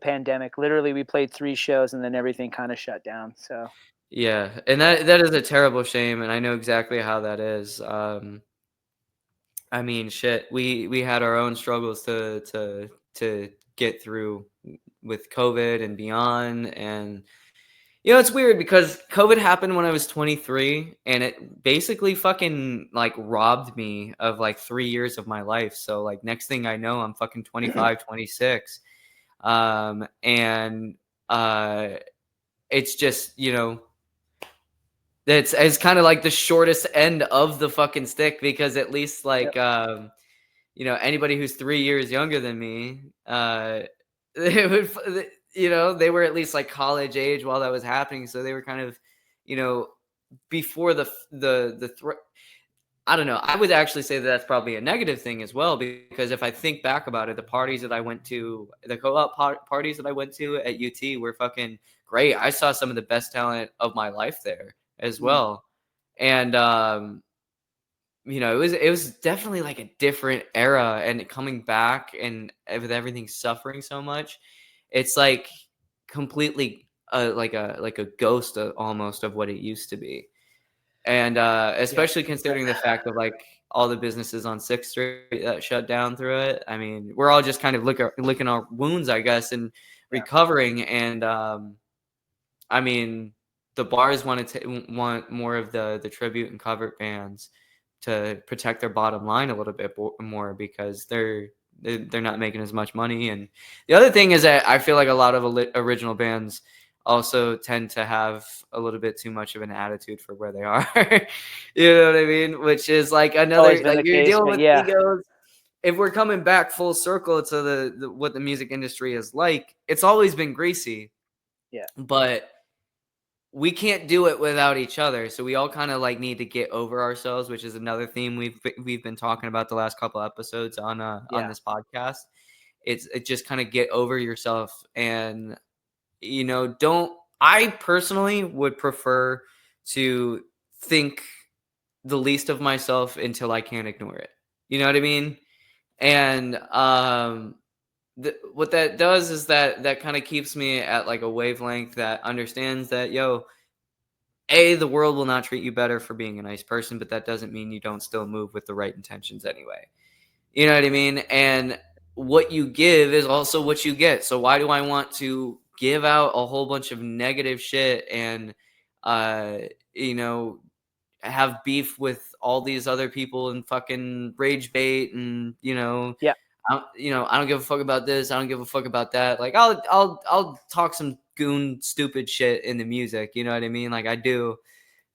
pandemic. Literally, we played 3 shows and then everything kind of shut down. So yeah, and that is a terrible shame, and I know exactly how that is. I mean, shit, we had our own struggles to get through with COVID and beyond. And it's weird because COVID happened when I was 23, and it basically fucking like robbed me of like 3 years of my life. So like next thing I know, I'm fucking 25, 26. And it's just, it's kind of like the shortest end of the fucking stick, because at least like yep. anybody who's 3 years younger than me, they would, they were at least like college age while that was happening, so they were kind of, before I don't know. I would actually say that that's probably a negative thing as well, because if I think back about it, the parties that I went to, the co-op parties that I went to at UT were fucking great. I saw some of the best talent of my life there as Mm. well. And it was definitely like a different era, and coming back and with everything suffering so much, it's like completely like a ghost almost of what it used to be. And Yeah. especially considering the fact of like all the businesses on 6th Street that shut down through it. I mean, we're all just kind of licking our wounds, I guess, and Yeah. recovering. And I mean, the bars want more of the tribute and cover bands to protect their bottom line a little bit more, because they're not making as much money. And the other thing is that I feel like a lot of original bands also tend to have a little bit too much of an attitude for where they are. You know what I mean? Which is like Always another, been like the you're case, dealing but with yeah. egos. If we're coming back full circle to the what the music industry is like, it's always been greasy, Yeah. but we can't do it without each other. So we all kind of like need to get over ourselves, which is another theme we've been talking about the last couple episodes on Yeah. this podcast. It just kind of get over yourself. And don't I personally would prefer to think the least of myself until I can't ignore it. You know what I mean? And what that does is that kind of keeps me at like a wavelength that understands that, yo, the world will not treat you better for being a nice person, but that doesn't mean you don't still move with the right intentions anyway. You know what I mean? And what you give is also what you get. So why do I want to give out a whole bunch of negative shit and, uh, you know, have beef with all these other people and fucking rage bait and, Yeah. I don't give a fuck about this. I don't give a fuck about that. Like I'll talk some goon stupid shit in the music. You know what I mean? Like I do.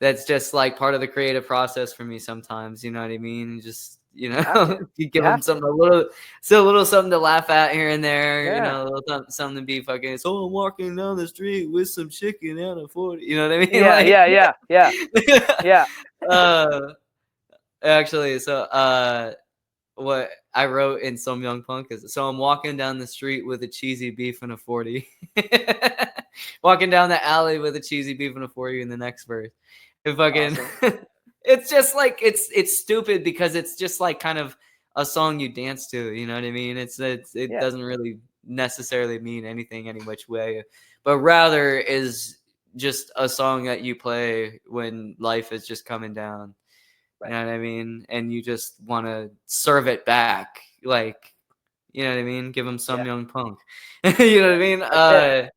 That's just like part of the creative process for me sometimes. You know what I mean? Just, You have to. you You give them have to. something a little something to laugh at here and there. Yeah. A little something to be fucking. So I'm walking down the street with some chicken out of 40. You know what I mean? Yeah. Like, Yeah. Yeah. Yeah. Yeah. uh, actually, what I wrote in Some Young Punk is, so I'm walking down the street with a cheesy beef and a 40. Walking down the alley with a cheesy beef and a 40 in the next verse. It fucking Awesome. it's just like it's stupid because it's just like kind of a song you dance to, you know what I mean? It Yeah. doesn't really necessarily mean anything any which way, but rather is just a song that you play when life is just coming down. You Right. know what I mean? And you just want to serve it back. Like, you know what I mean? Give them Some Yeah. Young Punk. You know what I mean? That's it.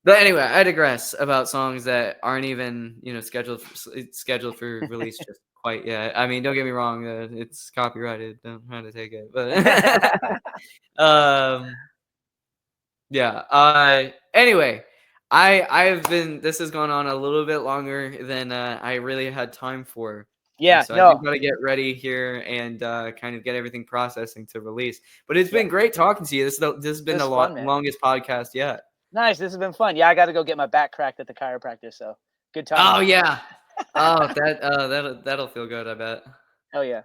But anyway, I digress about songs that aren't even, scheduled for release just quite yet. I mean, don't get me wrong, it's copyrighted. Don't try to take it. But um yeah. Anyway, I've been this has gone on a little bit longer than I really had time for. And Yeah. so I do No. got to get ready here and kind of get everything processing to release. But it's Yeah. been great talking to you. This has been This the is fun, man. longest podcast yet. Nice. This has been fun. Yeah, I got to go get my back cracked at the chiropractor. So good Oh timing. yeah. Oh, that'll feel good, I bet. Oh yeah.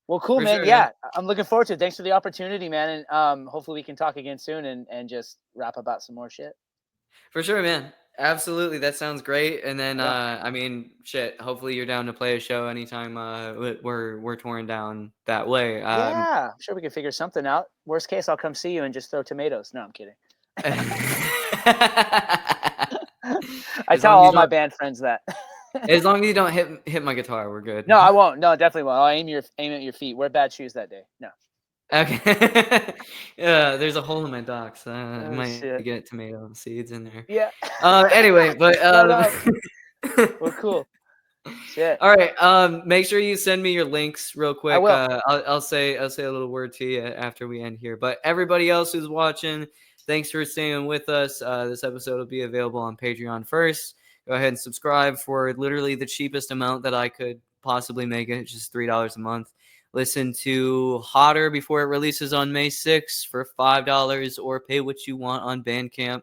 Well, cool, For man. sure, man. Yeah, I'm looking forward to it. Thanks for the opportunity, man. And hopefully we can talk again soon and just rap about some more shit. For sure, man. Absolutely. That sounds great. And then Yeah. I mean, shit, hopefully you're down to play a show anytime we're touring down that way. Yeah. I'm sure we can figure something out. Worst case, I'll come see you and just throw tomatoes. No, I'm kidding. I As tell long as all you my don't band friends that. as long as you don't hit my guitar, we're good. No, I won't. No, definitely won't. I'll aim at your feet. Wear bad shoes that day. No. Okay. Yeah, there's a hole in my docks. I Oh might shit. get tomato seeds in there. Yeah. Anyway, but Shut up. Well, cool. Shit. all right. Make sure you send me your links real I quick. will. I'll say a little word to you after we end here. But everybody else who's watching, thanks for staying with us. This episode will be available on Patreon first. Go ahead and subscribe for literally the cheapest amount that I could possibly make it, just $3 a month. Listen to Hotter before it releases on May 6th for $5, or pay what you want on Bandcamp.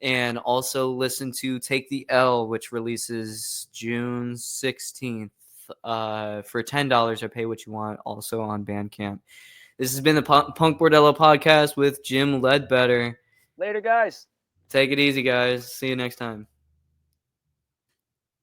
And also listen to Take the L, which releases June 16th for $10, or pay what you want, also on Bandcamp. This has been the Punk Bordello podcast with Jim Leadbetter. Later, guys. Take it easy, guys. See you next time.